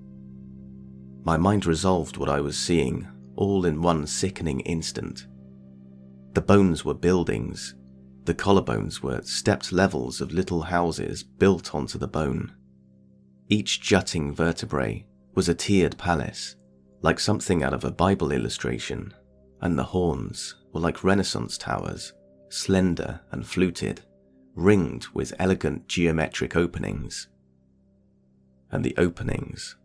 Speaker 2: My mind resolved what I was seeing all in one sickening instant. The bones were buildings. The collarbones were stepped levels of little houses built onto the bone. Each jutting vertebrae was a tiered palace, like something out of a Bible illustration, and the horns were like Renaissance towers, slender and fluted, ringed with elegant geometric openings. And the openings,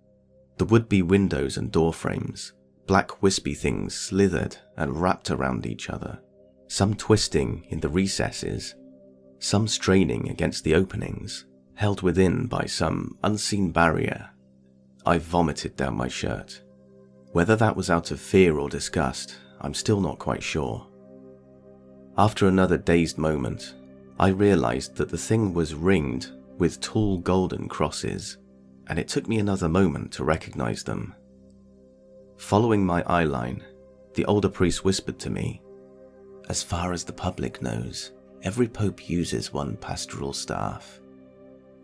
Speaker 2: the would-be windows and door frames, black wispy things slithered and wrapped around each other, some twisting in the recesses, some straining against the openings, held within by some unseen barrier. I vomited down my shirt. Whether that was out of fear or disgust, I'm still not quite sure. After another dazed moment, I realized that the thing was ringed with tall golden crosses, and it took me another moment to recognize them. Following my eyeline, the older priest whispered to me, "As far as the public knows, every pope uses one pastoral staff.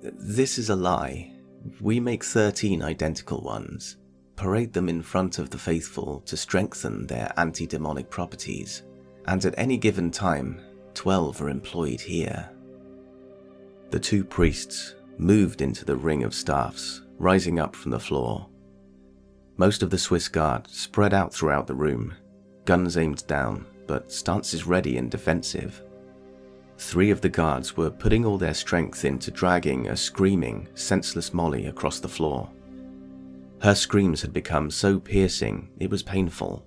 Speaker 2: This is a lie. We make 13 identical ones, parade them in front of the faithful to strengthen their anti-demonic properties, and at any given time, 12 are employed here." The two priests moved into the ring of staffs, rising up from the floor. Most of the Swiss guard spread out throughout the room, guns aimed down, but stances ready and defensive. 3 of the guards were putting all their strength into dragging a screaming, senseless Molly across the floor. Her screams had become so piercing it was painful,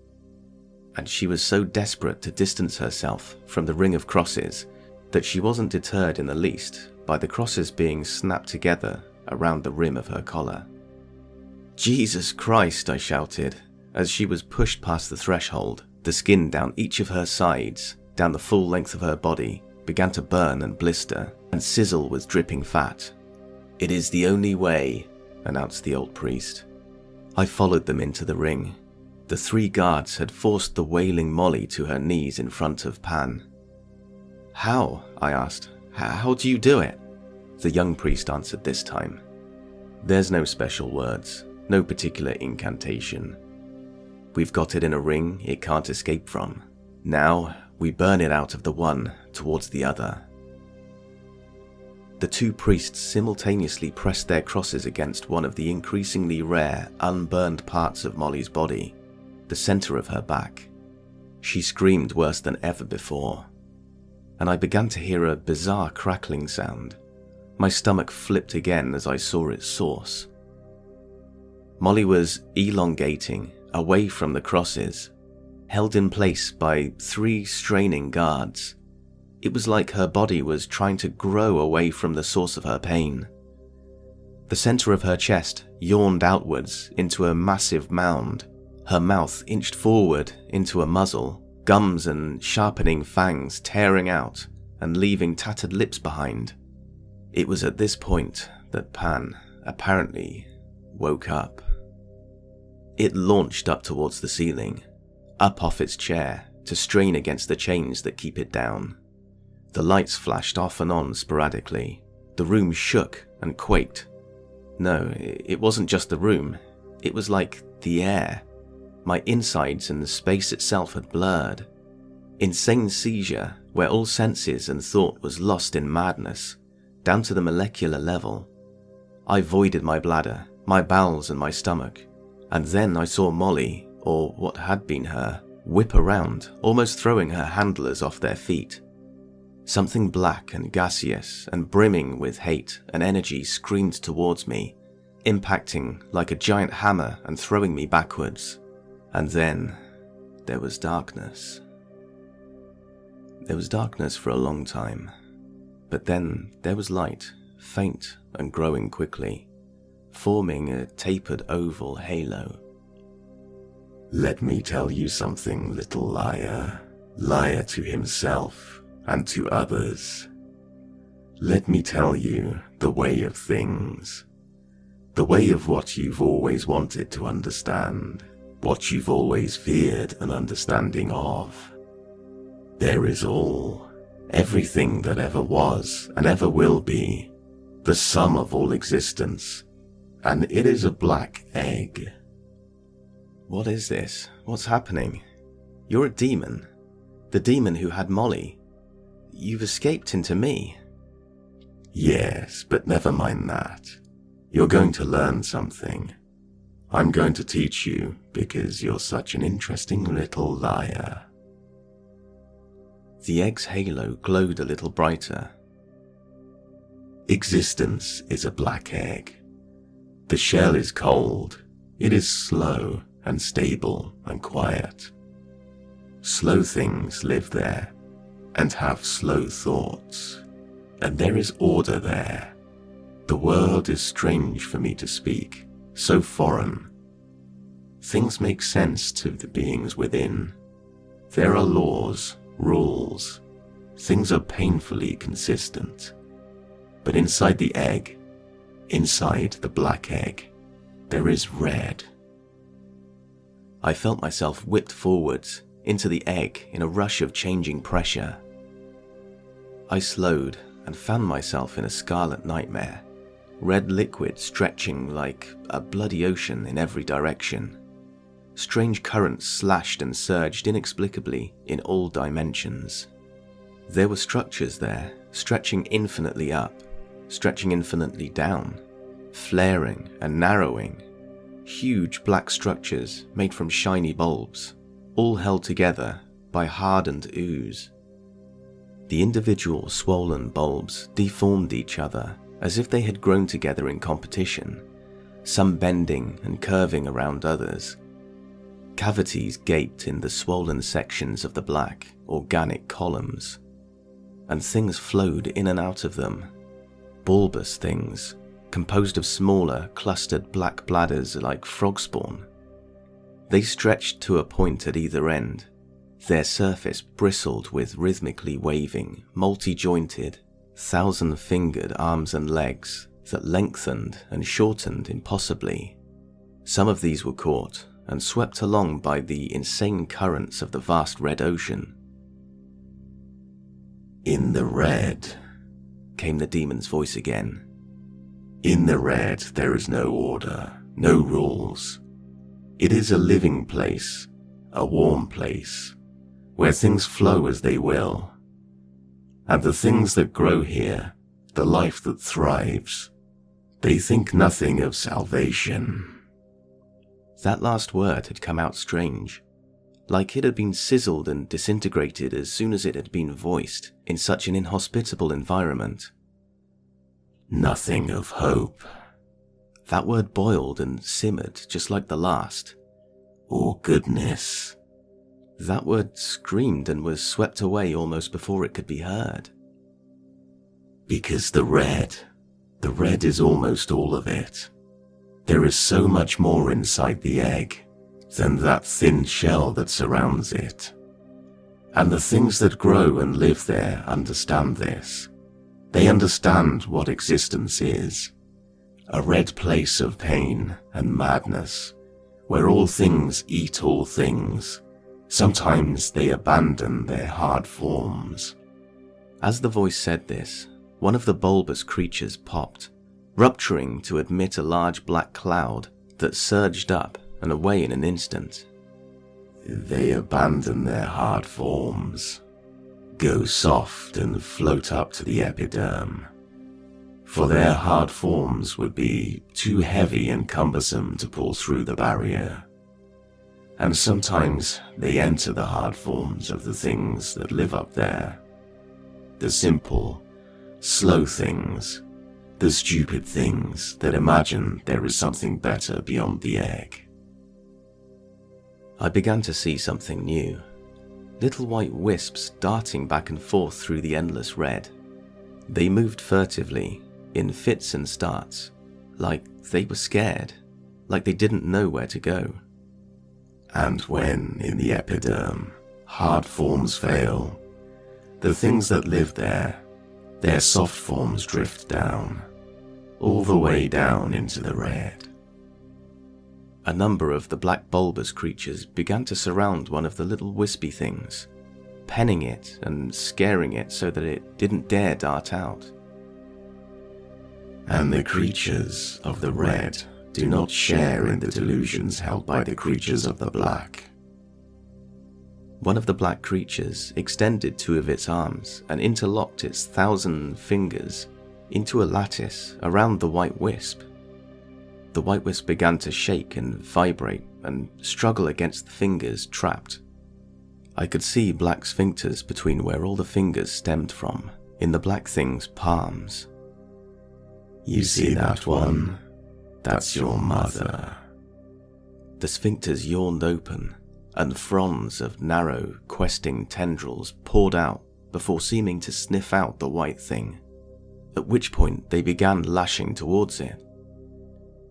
Speaker 2: and she was so desperate to distance herself from the ring of crosses that she wasn't deterred in the least by the crosses being snapped together around the rim of her collar. "Jesus Christ," I shouted, as she was pushed past the threshold. The skin down each of her sides, down the full length of her body, began to burn and blister and sizzle with dripping fat. "It is the only way," announced the old priest. I followed them into the ring. The 3 guards had forced the wailing Molly to her knees in front of Pan. "How?" I asked. "How do you do it?" The young priest answered this time. "There's no special words, no particular incantation. We've got it in a ring it can't escape from. Now we burn it out of the one towards the other." The 2 priests simultaneously pressed their crosses against one of the increasingly rare, unburned parts of Molly's body, the center of her back. She screamed worse than ever before, and I began to hear a bizarre crackling sound. My stomach flipped again as I saw its source. Molly was elongating away from the crosses, held in place by 3 straining guards. It was like her body was trying to grow away from the source of her pain. The center of her chest yawned outwards into a massive mound. Her mouth inched forward into a muzzle, gums and sharpening fangs tearing out and leaving tattered lips behind. It was at this point that Pan apparently woke up. It launched up towards the ceiling, up off its chair to strain against the chains that keep it down. The lights flashed off and on sporadically. The room shook and quaked. No, it wasn't just the room. It was like the air. My insides and the space itself had blurred. Insane seizure, where all senses and thought was lost in madness, down to the molecular level. I voided my bladder, my bowels and my stomach, and then I saw Molly, or what had been her, whip around, almost throwing her handlers off their feet. Something black and gaseous and brimming with hate and energy screamed towards me, impacting like a giant hammer and throwing me backwards. And then there was darkness. There was darkness for a long time, but then there was light, faint and growing quickly, forming a tapered oval halo.
Speaker 3: Let me tell you something, little liar. Liar to himself and to others. Let me tell you the way of things. The way of what you've always wanted to understand. What you've always feared an understanding of. There is all, everything that ever was and ever will be, the sum of all existence, and it is a black egg.
Speaker 2: What is this? What's happening? You're a demon. The demon who had Molly. You've escaped into me.
Speaker 3: Yes, but never mind that. You're going to learn something. I'm going to teach you because you're such an interesting little liar.
Speaker 2: The egg's halo glowed a little brighter.
Speaker 3: Existence is a black egg. The shell is cold. It is slow and stable and quiet. Slow things live there and have slow thoughts. And there is order there. The world is strange for me to speak, so foreign. Things make sense to the beings within. There are laws, rules. Things are painfully consistent. But inside the egg, inside the black egg, there is red.
Speaker 2: I felt myself whipped forwards into the egg in a rush of changing pressure. I slowed and found myself in a scarlet nightmare, red liquid stretching like a bloody ocean in every direction. Strange currents slashed and surged inexplicably in all dimensions. There were structures there, stretching infinitely up, stretching infinitely down, flaring and narrowing. Huge black structures made from shiny bulbs, all held together by hardened ooze. The individual swollen bulbs deformed each other as if they had grown together in competition, some bending and curving around others. Cavities gaped in the swollen sections of the black, organic columns, and things flowed in and out of them. Bulbous things, composed of smaller, clustered black bladders like frog spawn. They stretched to a point at either end. Their surface bristled with rhythmically waving, multi-jointed, thousand-fingered arms and legs that lengthened and shortened impossibly. Some of these were caught and swept along by the insane currents of the vast red ocean.
Speaker 3: "In the red,"
Speaker 2: came the demon's voice again.
Speaker 3: "In the red there is no order, no rules. It is a living place, a warm place, where things flow as they will. And the things that grow here, the life that thrives, they think nothing of salvation."
Speaker 2: That last word had come out strange, like it had been sizzled and disintegrated as soon as it had been voiced in such an inhospitable environment.
Speaker 3: "Nothing of hope."
Speaker 2: That word boiled and simmered just like the last.
Speaker 3: "Or goodness."
Speaker 2: That word screamed and was swept away almost before it could be heard.
Speaker 3: "Because the red is almost all of it. There is so much more inside the egg than that thin shell that surrounds it. And the things that grow and live there understand this. They understand what existence is. A red place of pain and madness, where all things eat all things. Sometimes they abandon their hard forms."
Speaker 2: As the voice said this, one of the bulbous creatures popped, rupturing to admit a large black cloud that surged up and away in an instant.
Speaker 3: "They abandon their hard forms, go soft and float up to the epiderm. For their hard forms would be too heavy and cumbersome to pull through the barrier. And sometimes they enter the hard forms of the things that live up there. The simple, slow things, the stupid things that imagine there is something better beyond the egg."
Speaker 2: I began to see something new. Little white wisps darting back and forth through the endless red. They moved furtively, in fits and starts, like they were scared, like they didn't know where to go.
Speaker 3: "And when, in the epiderm, hard forms fail, the things that live there, their soft forms drift down, all the way down into the red."
Speaker 2: A number of the black bulbous creatures began to surround one of the little wispy things, penning it and scaring it so that it didn't dare dart out.
Speaker 3: "And the creatures of the red do not share in the delusions held by the creatures of the black."
Speaker 2: One of the black creatures extended two of its arms and interlocked its 1,000 fingers into a lattice around the white wisp. The white wisp began to shake and vibrate and struggle against the fingers trapped. I could see black sphincters between where all the fingers stemmed from, in the black thing's palms.
Speaker 3: "You see that one? That's your mother."
Speaker 2: The sphincters yawned open, and fronds of narrow, questing tendrils poured out before seeming to sniff out the white thing, at which point they began lashing towards it.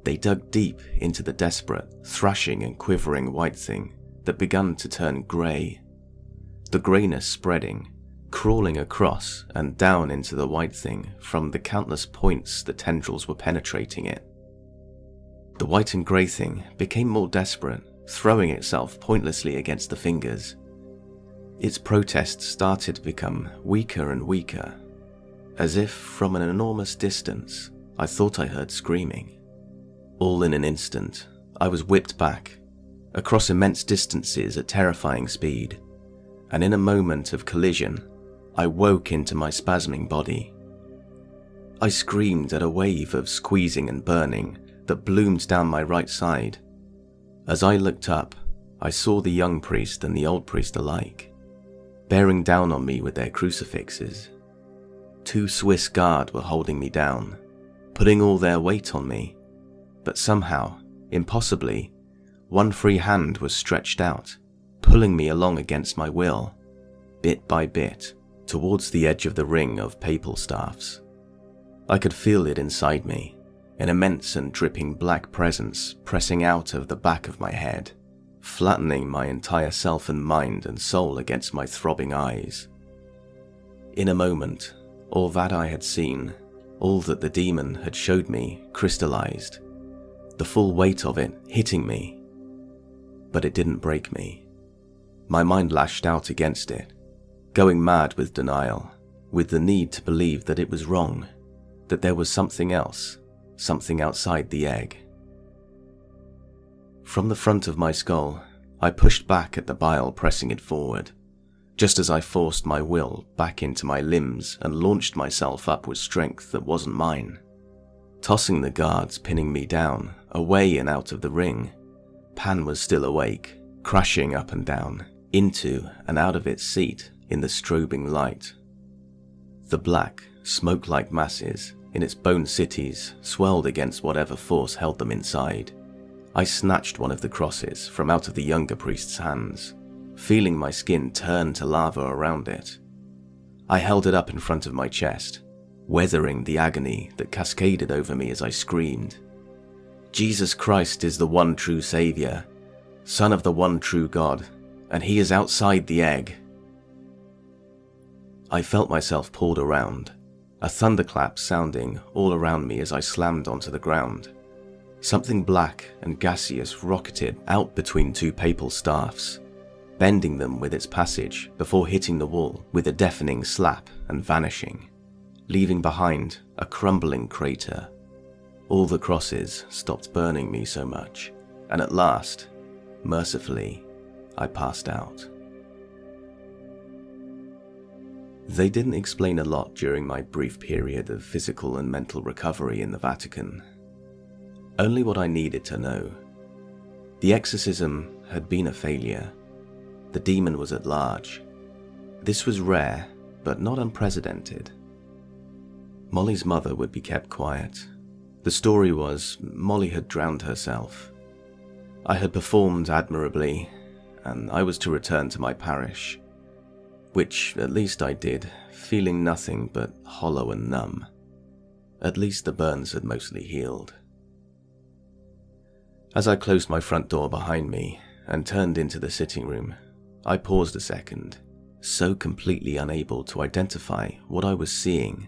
Speaker 2: They dug deep into the desperate, thrashing and quivering white thing that began to turn grey, the greyness spreading, crawling across and down into the white thing from the countless points the tendrils were penetrating it. The white and grey thing became more desperate, throwing itself pointlessly against the fingers. Its protest started to become weaker and weaker, as if from an enormous distance I thought I heard screaming. All in an instant, I was whipped back, across immense distances at terrifying speed, and in a moment of collision, I woke into my spasming body. I screamed at a wave of squeezing and burning that bloomed down my right side. As I looked up, I saw the young priest and the old priest alike, bearing down on me with their crucifixes. 2 Swiss guard were holding me down, putting all their weight on me, but somehow, impossibly, one free hand was stretched out, pulling me along against my will, bit by bit, towards the edge of the ring of papal staffs. I could feel it inside me, an immense and dripping black presence pressing out of the back of my head, flattening my entire self and mind and soul against my throbbing eyes. In a moment, all that I had seen, all that the demon had showed me, crystallized, the full weight of it hitting me. But it didn't break me. My mind lashed out against it, going mad with denial, with the need to believe that it was wrong, that there was something else, something outside the egg. From the front of my skull, I pushed back at the bile, pressing it forward, just as I forced my will back into my limbs and launched myself up with strength that wasn't mine. Tossing the guards, pinning me down, away and out of the ring, Pan was still awake, crashing up and down, into and out of its seat in the strobing light. The black, smoke-like masses in its bone cities swelled against whatever force held them inside. I snatched one of the crosses from out of the younger priest's hands, feeling my skin turn to lava around it. I held it up in front of my chest, weathering the agony that cascaded over me as I screamed, "Jesus Christ is the one true Savior, Son of the one true God, and he is outside the egg." I felt myself pulled around, a thunderclap sounding all around me as I slammed onto the ground. Something black and gaseous rocketed out between 2 papal staffs, bending them with its passage before hitting the wall with a deafening slap and vanishing, leaving behind a crumbling crater. All the crosses stopped burning me so much, and at last, mercifully, I passed out. They didn't explain a lot during my brief period of physical and mental recovery in the Vatican. Only what I needed to know. The exorcism had been a failure. The demon was at large. This was rare, but not unprecedented. Molly's mother would be kept quiet. The story was Molly had drowned herself. I had performed admirably, and I was to return to my parish, which at least I did, feeling nothing but hollow and numb. At least the burns had mostly healed. As I closed my front door behind me and turned into the sitting room, I paused a second, so completely unable to identify what I was seeing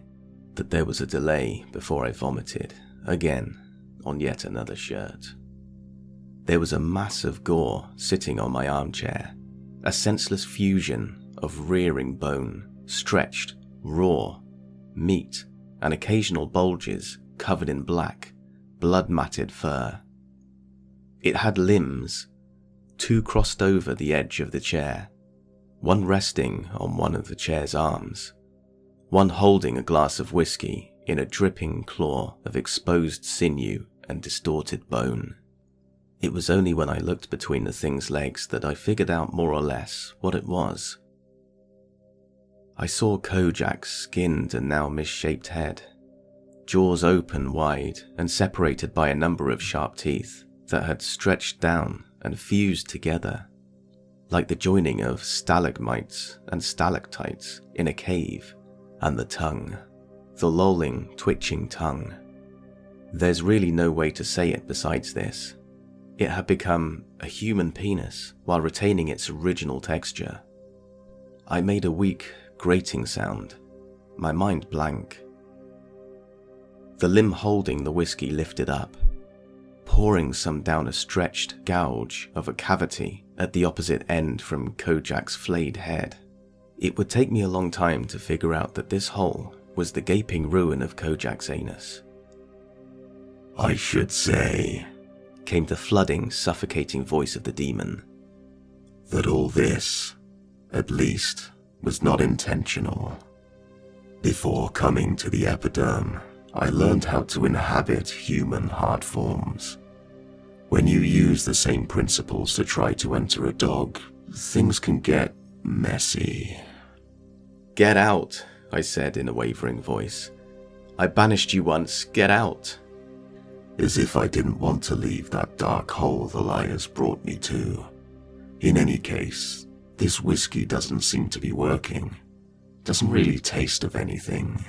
Speaker 2: that there was a delay before I vomited, again, on yet another shirt. There was a mass of gore sitting on my armchair, a senseless fusion of rearing bone, stretched, raw, meat, and occasional bulges covered in black, blood-matted fur. It had limbs, 2 crossed over the edge of the chair, one resting on one of the chair's arms, one holding a glass of whiskey in a dripping claw of exposed sinew and distorted bone. It was only when I looked between the thing's legs that I figured out more or less what it was. I saw Kojak's skinned and now misshaped head, jaws open wide and separated by a number of sharp teeth that had stretched down and fused together, like the joining of stalagmites and stalactites in a cave, and the tongue, the lolling, twitching tongue. There's really no way to say it besides this. It had become a human penis while retaining its original texture. I made a weak, grating sound, my mind blank. The limb holding the whiskey lifted up, pouring some down a stretched gouge of a cavity at the opposite end from Kojak's flayed head. It would take me a long time to figure out that this hole was the gaping ruin of Kojak's anus.
Speaker 3: "I should say,"
Speaker 2: came the flooding, suffocating voice of the demon,
Speaker 3: "that all this, at least, was not intentional. Before coming to the epiderm, I learned how to inhabit human heart forms. When you use the same principles to try to enter a dog, things can get messy.
Speaker 2: Get out, I said in a wavering voice. I banished you once, get out.
Speaker 3: As if I didn't want to leave that dark hole the liars brought me to. In any case, this whiskey doesn't seem to be working. Doesn't really taste of anything.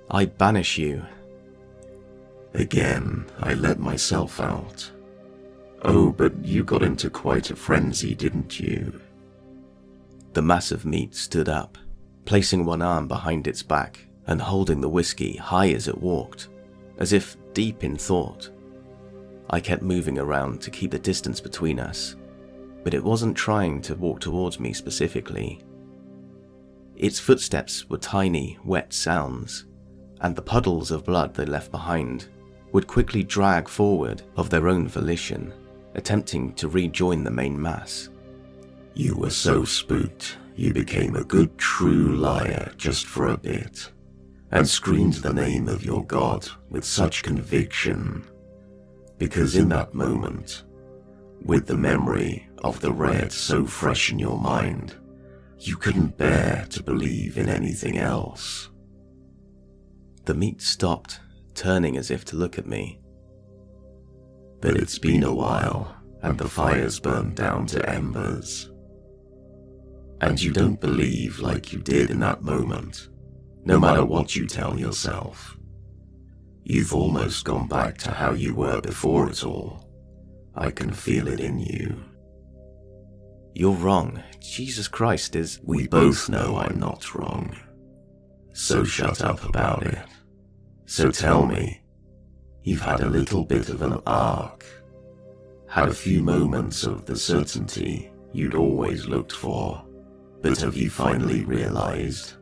Speaker 2: I banish you.
Speaker 3: Again, I let myself out. Oh, but you got into quite a frenzy, didn't you?
Speaker 2: The mass of meat stood up, placing one arm behind its back and holding the whiskey high as it walked, as if deep in thought. I kept moving around to keep the distance between us, but it wasn't trying to walk towards me specifically. Its footsteps were tiny, wet sounds, and the puddles of blood they left behind would quickly drag forward of their own volition, attempting to rejoin the main mass.
Speaker 3: You were so spooked, you became a good true liar just for a bit, and screamed the name of your god with such conviction, because in that moment, with the memory of the red so fresh in your mind, you couldn't bear to believe in anything else.
Speaker 2: The meat stopped, turning as if to look at me.
Speaker 3: But it's been a while, and the fire's burned down to embers. And you don't believe like you did in that moment, no matter what you tell yourself. You've almost gone back to how you were before it all. I can feel it in you.
Speaker 2: You're wrong. Jesus Christ is...
Speaker 3: We both know I'm not wrong. So shut up about it. So tell me, you've had a little bit of an arc. Had a few moments of the certainty you'd always looked for. But have you finally realized?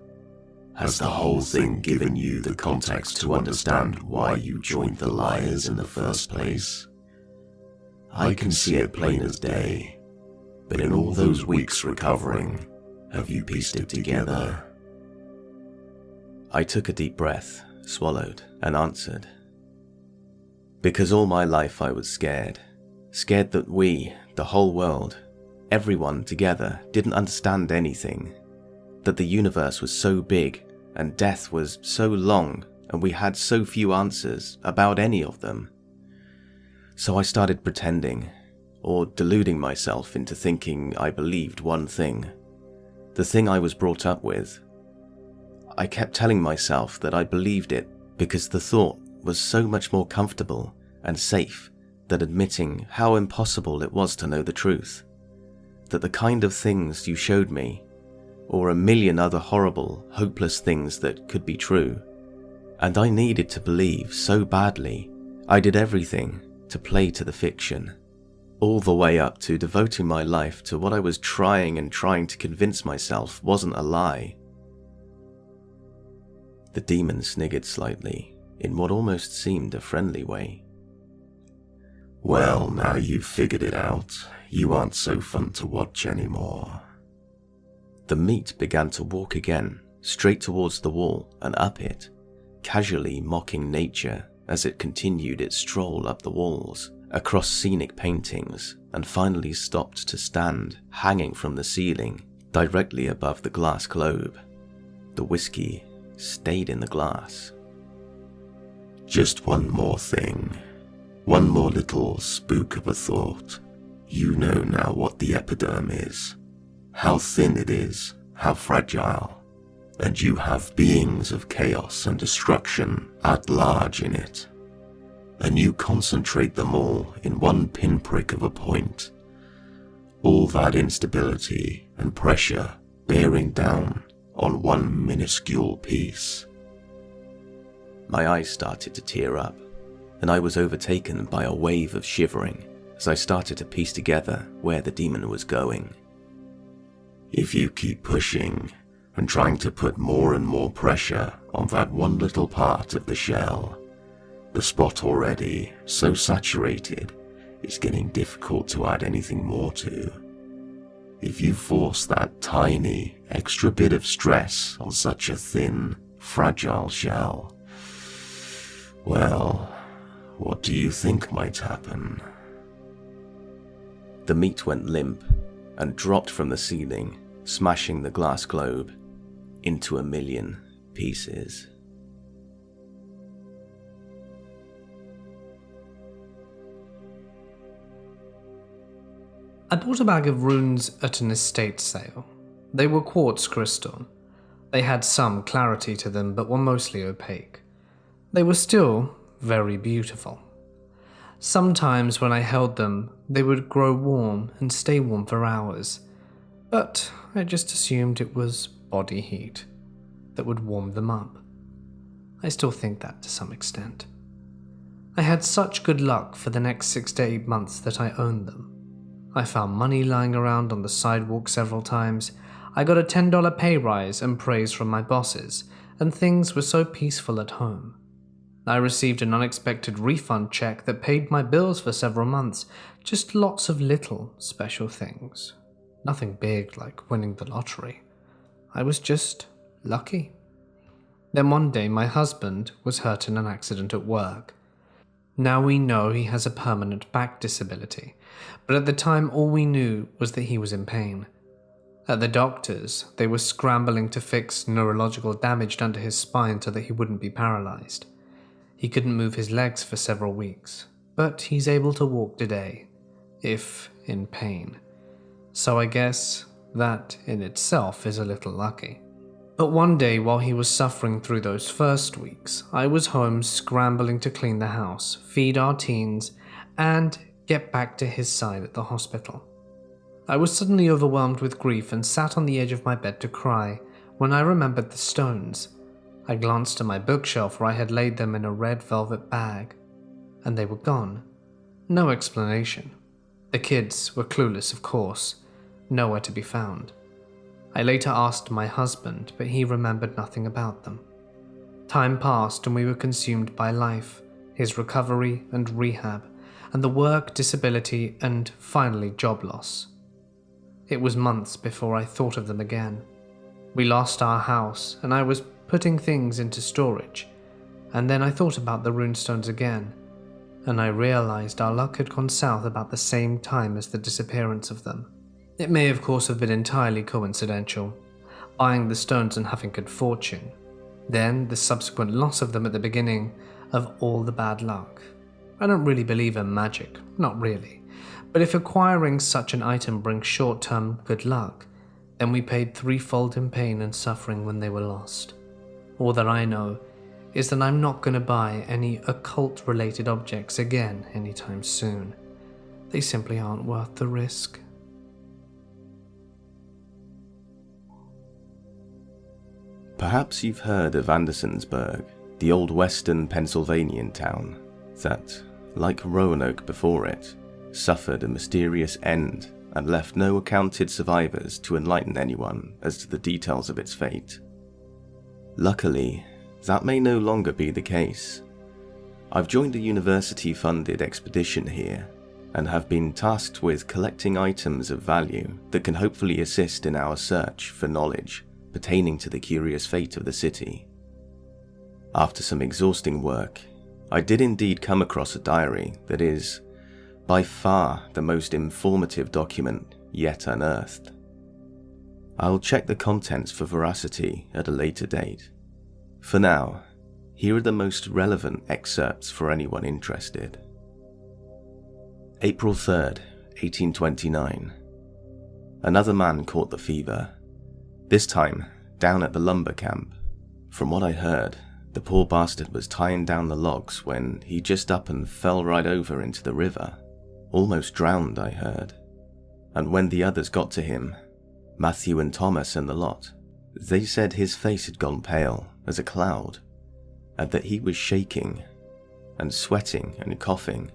Speaker 3: Has the whole thing given you the context to understand why you joined the liars in the first place? I can see it plain as day, but in all those weeks recovering, have you pieced it together?
Speaker 2: I took a deep breath, swallowed, and answered. Because all my life I was scared. Scared that we, the whole world, everyone together, didn't understand anything. That the universe was so big, and death was so long, and we had so few answers about any of them. So I started pretending, or deluding myself into thinking I believed one thing. The thing I was brought up with. I kept telling myself that I believed it because the thought was so much more comfortable and safe than admitting how impossible it was to know the truth. That the kind of things you showed me, or a million other horrible, hopeless things that could be true. And I needed to believe so badly, I did everything to play to the fiction, all the way up to devoting my life to what I was trying to convince myself wasn't a lie. The demon sniggered slightly, in what almost seemed a friendly way.
Speaker 3: Well, now you've figured it out, you aren't so fun to watch anymore.
Speaker 2: The meat began to walk again, straight towards the wall and up it, casually mocking nature as it continued its stroll up the walls, across scenic paintings, and finally stopped to stand, hanging from the ceiling, directly above the glass globe. The whiskey stayed in the glass.
Speaker 3: Just one more thing. One more little spook of a thought. You know now what the epiderm is. How thin it is, how fragile. And you have beings of chaos and destruction at large in it. And you concentrate them all in one pinprick of a point. All that instability and pressure bearing down on one minuscule piece.
Speaker 2: My eyes started to tear up, and I was overtaken by a wave of shivering as I started to piece together where the demon was going.
Speaker 3: If you keep pushing and trying to put more and more pressure on that one little part of the shell, the spot already so saturated it's getting difficult to add anything more to. If you force that tiny extra bit of stress on such a thin, fragile shell, Well, what do you think might happen?
Speaker 2: The meat went limp and dropped from the ceiling, smashing the glass globe into 1,000,000 pieces.
Speaker 1: I bought a bag of runes at an estate sale. They were quartz crystal. They had some clarity to them, but were mostly opaque. They were still very beautiful. Sometimes when I held them, they would grow warm and stay warm for hours, but I just assumed it was body heat that would warm them up. I still think that to some extent. I had such good luck for the next 6 to 8 months that I owned them. I found money lying around on the sidewalk several times. I got a $10 pay rise and praise from my bosses, and things were so peaceful at home. I received an unexpected refund check that paid my bills for several months, just lots of little special things. Nothing big like winning the lottery. I was just lucky. Then one day my husband was hurt in an accident at work. Now we know he has a permanent back disability, but at the time all we knew was that he was in pain. At the doctors, they were scrambling to fix neurological damage done to his spine so that he wouldn't be paralyzed. He couldn't move his legs for several weeks, but he's able to walk today, if in pain. So I guess that in itself is a little lucky. But one day while he was suffering through those first weeks, I was home scrambling to clean the house, feed our teens, and get back to his side at the hospital. I was suddenly overwhelmed with grief and sat on the edge of my bed to cry when I remembered the stones. I glanced at my bookshelf where I had laid them in a red velvet bag, and they were gone. No explanation. The kids were clueless, of course, nowhere to be found. I later asked my husband, but he remembered nothing about them. Time passed and we were consumed by life, his recovery and rehab, and the work, disability, and finally job loss. It was months before I thought of them again. We lost our house, and I was putting things into storage, and then I thought about the runestones again, and I realized our luck had gone south about the same time as the disappearance of them. It may of course have been entirely coincidental, buying the stones and having good fortune, then the subsequent loss of them at the beginning of all the bad luck. I don't really believe in magic, not really, but if acquiring such an item brings short-term good luck, then we paid threefold in pain and suffering when they were lost. All that I know is that I'm not going to buy any occult-related objects again anytime soon. They simply aren't worth the risk.
Speaker 2: Perhaps you've heard of Andersonsburg, the old western Pennsylvanian town that, like Roanoke before it, suffered a mysterious end and left no accounted survivors to enlighten anyone as to the details of its fate. Luckily, that may no longer be the case. I've joined a university-funded expedition here and have been tasked with collecting items of value that can hopefully assist in our search for knowledge pertaining to the curious fate of the city. After some exhausting work, I did indeed come across a diary that is, by far, the most informative document yet unearthed. I'll check the contents for veracity at a later date. For now, here are the most relevant excerpts for anyone interested. April 3rd, 1829. Another man caught the fever. This time, down at the lumber camp. From what I heard, the poor bastard was tying down the logs when he just up and fell right over into the river. Almost drowned, I heard. And when the others got to him, Matthew and Thomas and the lot, they said his face had gone pale as a cloud, and that he was shaking and sweating and coughing.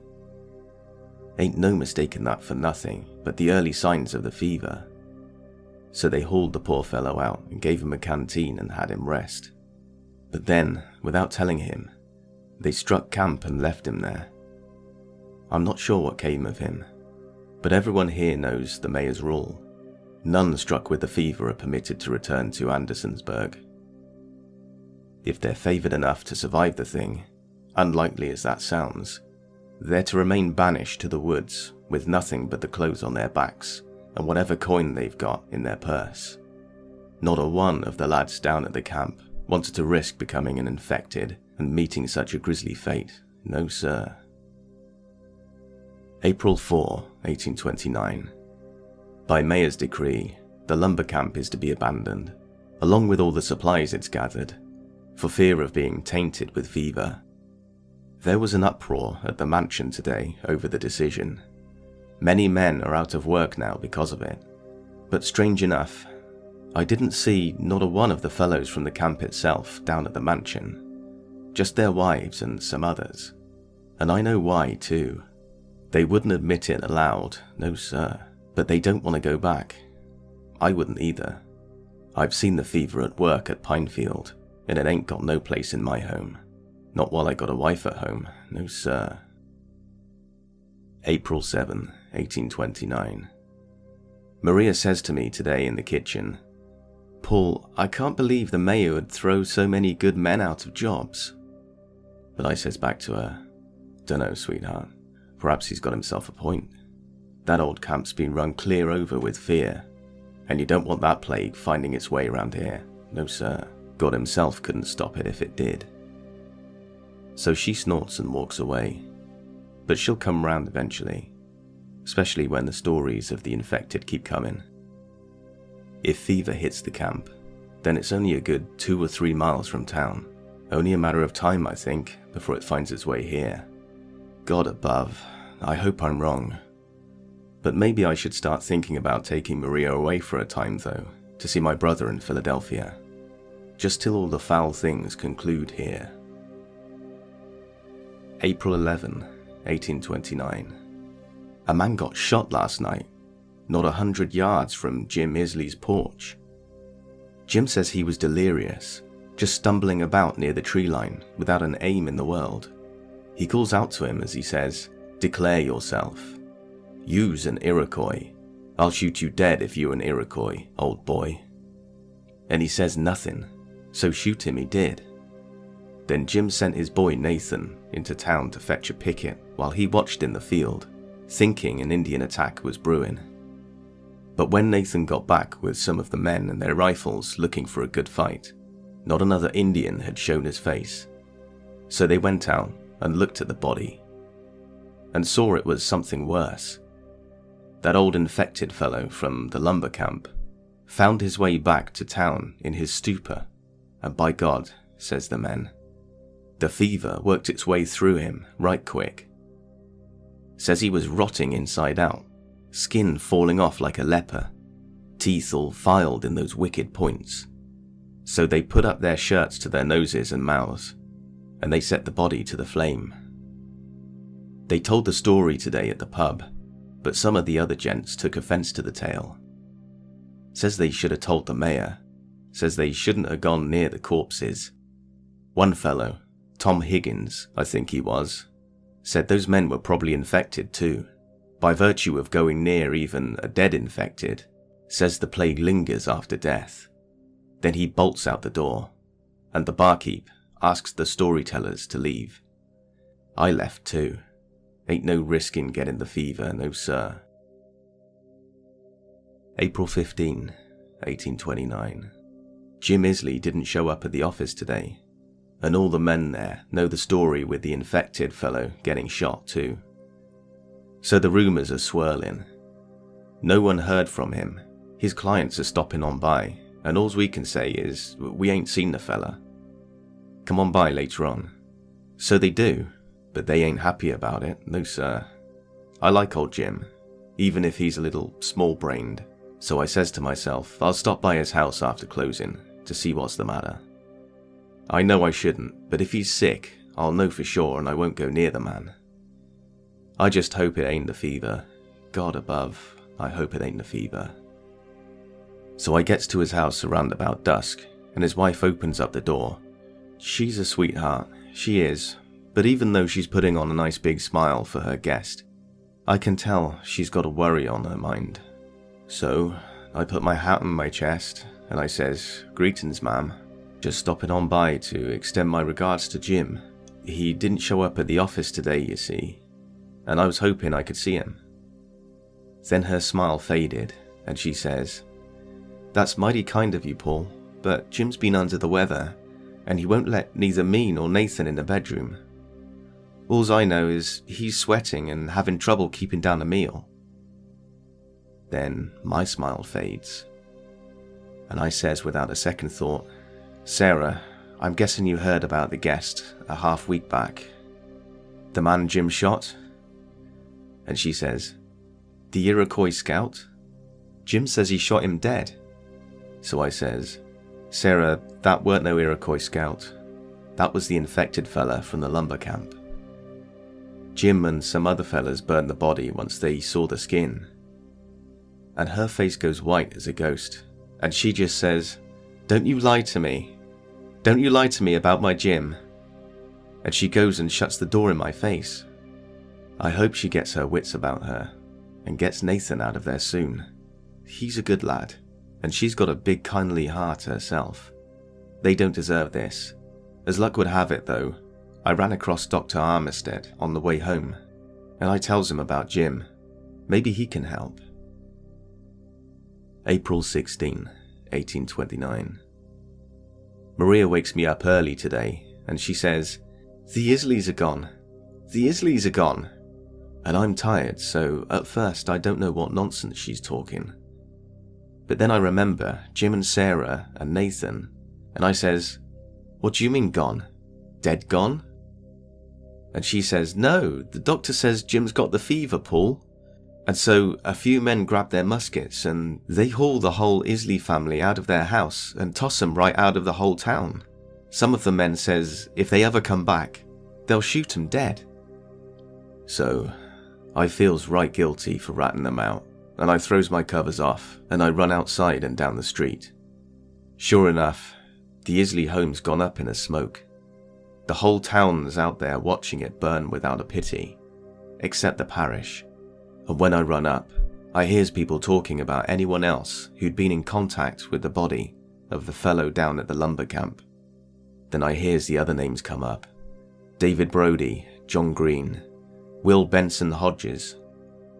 Speaker 2: Ain't no mistaking that for nothing but the early signs of the fever. So they hauled the poor fellow out and gave him a canteen and had him rest. But then, without telling him, they struck camp and left him there. I'm not sure what came of him, but everyone here knows the mayor's rule. None struck with the fever are permitted to return to Andersonsburg. If they're favoured enough to survive the thing, unlikely as that sounds, they're to remain banished to the woods with nothing but the clothes on their backs and whatever coin they've got in their purse. Not a one of the lads down at the camp wanted to risk becoming an infected and meeting such a grisly fate. No, sir. April 4, 1829. By mayor's decree, the lumber camp is to be abandoned, along with all the supplies it's gathered, for fear of being tainted with fever. There was an uproar at the mansion today over the decision. Many men are out of work now because of it. But strange enough, I didn't see not a one of the fellows from the camp itself down at the mansion. Just their wives and some others. And I know why too. They wouldn't admit it aloud, no sir, but they don't want to go back. I wouldn't either. I've seen the fever at work at Pinefield, and it ain't got no place in my home. Not while I got a wife at home, no sir. April 7, 1829. Maria says to me today in the kitchen, "Paul, I can't believe the mayor would throw so many good men out of jobs." But I says back to her, "Dunno, sweetheart. Perhaps he's got himself a point. That old camp's been run clear over with fear, and you don't want that plague finding its way around here. No, sir. God himself couldn't stop it if it did." So she snorts and walks away. But she'll come round eventually, especially when the stories of the infected keep coming. If fever hits the camp, then it's only a good 2 or 3 miles from town. Only a matter of time, I think, before it finds its way here. God above, I hope I'm wrong. But maybe I should start thinking about taking Maria away for a time, though, to see my brother in Philadelphia. Just till all the foul things conclude here. April 11, 1829. A man got shot last night, not 100 yards from Jim Isley's porch. Jim says he was delirious, just stumbling about near the tree line without an aim in the world. He calls out to him as he says, "Declare yourself. You's an Iroquois. I'll shoot you dead if you're an Iroquois, old boy." And he says nothing, so shoot him he did. Then Jim sent his boy Nathan into town to fetch a picket while he watched in the field, thinking an Indian attack was brewing. But when Nathan got back with some of the men and their rifles looking for a good fight, not another Indian had shown his face. So they went out and looked at the body, and saw it was something worse. That old infected fellow from the lumber camp found his way back to town in his stupor, and by God, says the men, the fever worked its way through him right quick. Says he was rotting inside out, skin falling off like a leper, teeth all filed in those wicked points. So they put up their shirts to their noses and mouths, and they set the body to the flame. They told the story today at the pub, but some of the other gents took offense to the tale. Says they should have told the mayor, says they shouldn't have gone near the corpses. One fellow, Tom Higgins, I think he was, said those men were probably infected too, by virtue of going near even a dead infected. Says the plague lingers after death. Then he bolts out the door, and the barkeep asks the storytellers to leave. I left too. Ain't no risk in getting the fever, no sir. April 15, 1829. Jim Isley didn't show up at the office today, and all the men there know the story with the infected fellow getting shot too. So the rumours are swirling. No one heard from him. His clients are stopping on by, and all we can say is, we ain't seen the fella. Come on by later on. So they do, but they ain't happy about it, no sir. I like old Jim, even if he's a little small-brained, so I says to myself I'll stop by his house after closing to see what's the matter. I know I shouldn't, but if he's sick, I'll know for sure and I won't go near the man. I just hope it ain't the fever. God above, I hope it ain't the fever. So I gets to his house around about dusk, and his wife opens up the door. She's a sweetheart, she is, but even though she's putting on a nice big smile for her guest, I can tell she's got a worry on her mind. So I put my hat on my chest, and I says, "Greetings, ma'am. Just stopping on by to extend my regards to Jim. he didn't show up at the office today, you see, and I was hoping I could see him." Then her smile faded, and she says, "That's mighty kind of you, Paul, but Jim's been under the weather, and he won't let neither me nor Nathan in the bedroom. Alls I know is he's sweating and having trouble keeping down a meal." Then my smile fades, and I says without a second thought, "Sarah, I'm guessing you heard about the guest a half week back. The man Jim shot?" And she says, "The Iroquois scout? Jim says he shot him dead." So I says, "Sarah, that weren't no Iroquois scout. That was the infected fella from the lumber camp. Jim and some other fellas burned the body once they saw the skin." And her face goes white as a ghost, and she just says, "Don't you lie to me. Don't you lie to me about my Jim." And she goes and shuts the door in my face. I hope she gets her wits about her and gets Nathan out of there soon. He's a good lad, and she's got a big kindly heart herself. They don't deserve this. As luck would have it though, I ran across Dr. Armistead on the way home, and I tells him about Jim. Maybe he can help. April 16, 1829. Maria wakes me up early today, and she says, "The Isleys are gone. The Isleys are gone." And I'm tired, so at first I don't know what nonsense she's talking. But then I remember Jim and Sarah and Nathan, and I says, "What do you mean gone? Dead gone?" And she says, "No, the doctor says Jim's got the fever, Paul." And so a few men grab their muskets and they haul the whole Isley family out of their house and toss them right out of the whole town. Some of the men says if they ever come back, they'll shoot 'em dead. So I feels right guilty for ratting them out, and I throws my covers off and I run outside and down the street. Sure enough, the Isley home's gone up in a smoke. The whole town's out there watching it burn without a pity, except the parish. And when I run up, I hears people talking about anyone else who'd been in contact with the body of the fellow down at the lumber camp. Then I hears the other names come up. David Brody, John Green, Will Benson Hodges.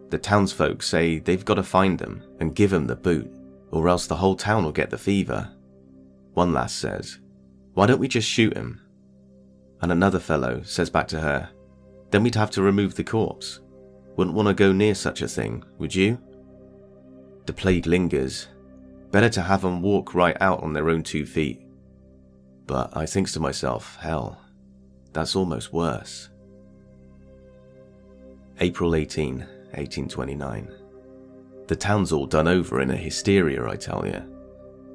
Speaker 2: The townsfolk say they've got to find them and give them the boot, or else the whole town will get the fever. One lass says, "Why don't we just shoot him?" And another fellow says back to her, "Then we'd have to remove the corpse. Wouldn't want to go near such a thing, would you? The plague lingers. Better to have 'em walk right out on their own 2 feet. But I thinks to myself, hell, that's almost worse. April 18, 1829. The town's all done over in a hysteria, I tell you.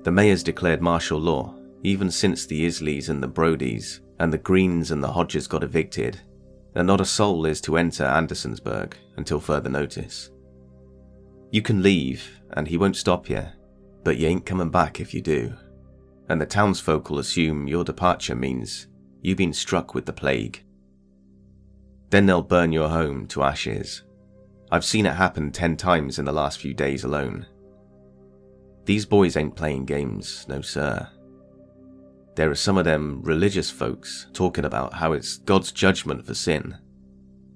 Speaker 2: The mayor's declared martial law, even since the Isleys and the Brodies and the Greens and the Hodges got evicted, and not a soul is to enter Andersonsburg until further notice. You can leave, and he won't stop you, but you ain't coming back if you do, and the townsfolk will assume your departure means you've been struck with the plague. Then they'll burn your home to ashes. I've seen it happen 10 times in the last few days alone. These boys ain't playing games, no sir. There are some of them religious folks talking about how it's God's judgment for sin,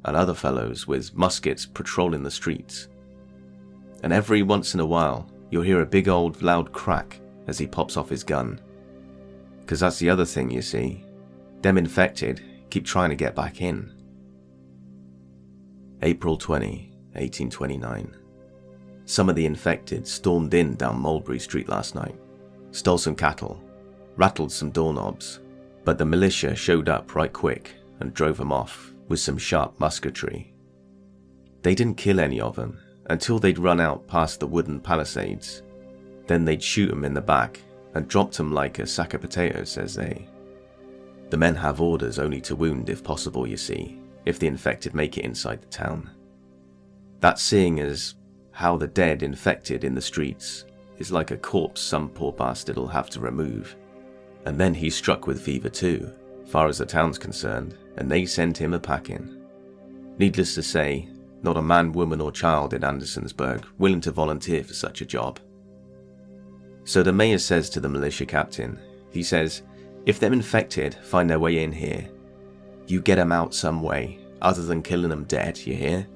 Speaker 2: and other fellows with muskets patrolling the streets. And every once in a while, you'll hear a big old loud crack as he pops off his gun. 'Cause that's the other thing, you see. Them infected keep trying to get back in. April 20, 1829. Some of the infected stormed in down Mulberry Street last night, stole some cattle, rattled some doorknobs, but the militia showed up right quick and drove them off with some sharp musketry. They didn't kill any of them until they'd run out past the wooden palisades. Then they'd shoot them in the back and dropped them like a sack of potatoes, says they. The men have orders only to wound if possible, you see, if the infected make it inside the town. That's seeing as how the dead infected in the streets is like a corpse some poor bastard'll have to remove. And then he's struck with fever too, far as the town's concerned, and they sent him a packing. Needless to say, not a man, woman or child in Andersonsburg willing to volunteer for such a job. So the mayor says to the militia captain, he says, if them infected find their way in here, You get 'em out some way, other than killing 'em dead, you hear?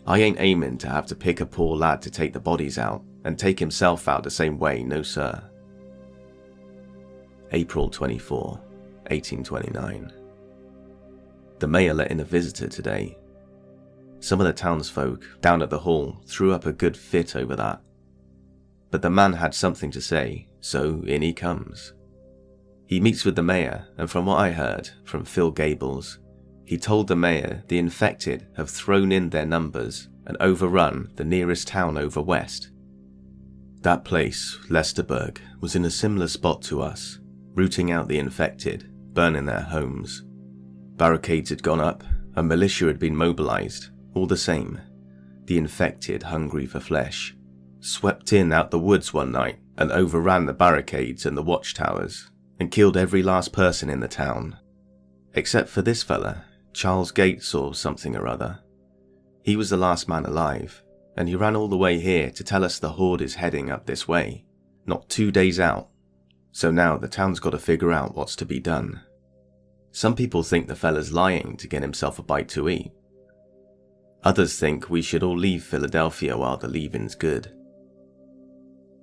Speaker 2: I ain't aiming to have to pick a poor lad to take the bodies out, and take himself out the same way, no sir. April 24, 1829. The mayor let in a visitor today. Some of the townsfolk down at the hall threw up a good fit over that. But the man had something to say, so in he comes. He meets with the mayor, and from what I heard from Phil Gables, he told the mayor the infected have thrown in their numbers and overrun the nearest town over west. That place, Leicesterburg, was in a similar spot to us, rooting out the infected, burning their homes. Barricades had gone up, and militia had been mobilized. All the same, the infected, hungry for flesh, swept in out the woods one night and overran the barricades and the watchtowers, and killed every last person in the town. Except for this fella, Charles Gates or something or other. He was the last man alive, and he ran all the way here to tell us the horde is heading up this way, not 2 days out. So now the town's got to figure out what's to be done. Some people think the fella's lying to get himself a bite to eat. Others think we should all leave Philadelphia while the leaving's good.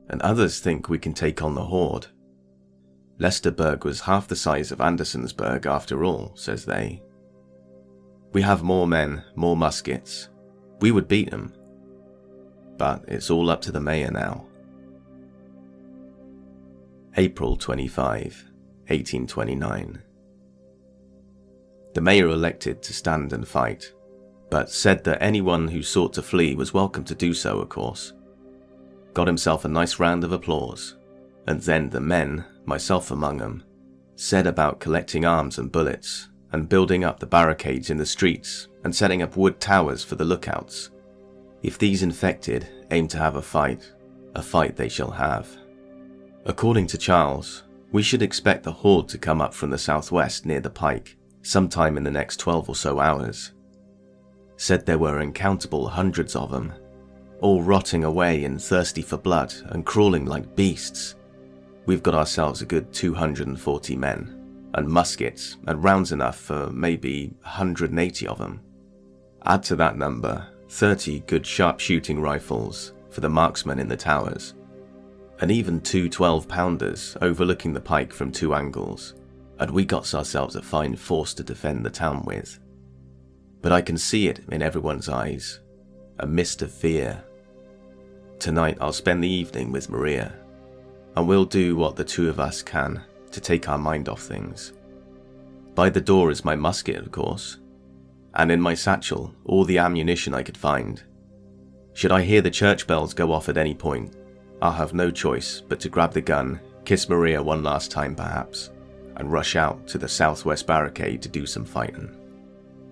Speaker 2: And others think we can take on the horde. Leicesterburg was half the size of Andersonsburg after all, says they. We have more men, more muskets. We would beat them. But it's all up to the mayor now. April 25, 1829. The mayor elected to stand and fight, but said that anyone who sought to flee was welcome to do so, of course. Got himself a nice round of applause, and then the men, myself among them, said about collecting arms and bullets, and building up the barricades in the streets, and setting up wood towers for the lookouts. If these infected aim to have a fight they shall have. According to Charles, we should expect the horde to come up from the southwest near the pike, sometime in the next 12 or so hours. Said there were uncountable hundreds of them, all rotting away and thirsty for blood and crawling like beasts. We've got ourselves a good 240 men, and muskets and rounds enough for maybe 180 of them. Add to that number 30 good sharpshooting rifles for the marksmen in the towers, and even 2 12-pounders overlooking the pike from 2 angles, and we got ourselves a fine force to defend the town with. But I can see it in everyone's eyes, a mist of fear. Tonight I'll spend the evening with Maria, and we'll do what the two of us can to take our mind off things. By the door is my musket, of course, and in my satchel all the ammunition I could find. Should I hear the church bells go off at any point, I'll have no choice but to grab the gun, kiss Maria one last time perhaps, and rush out to the southwest barricade to do some fighting.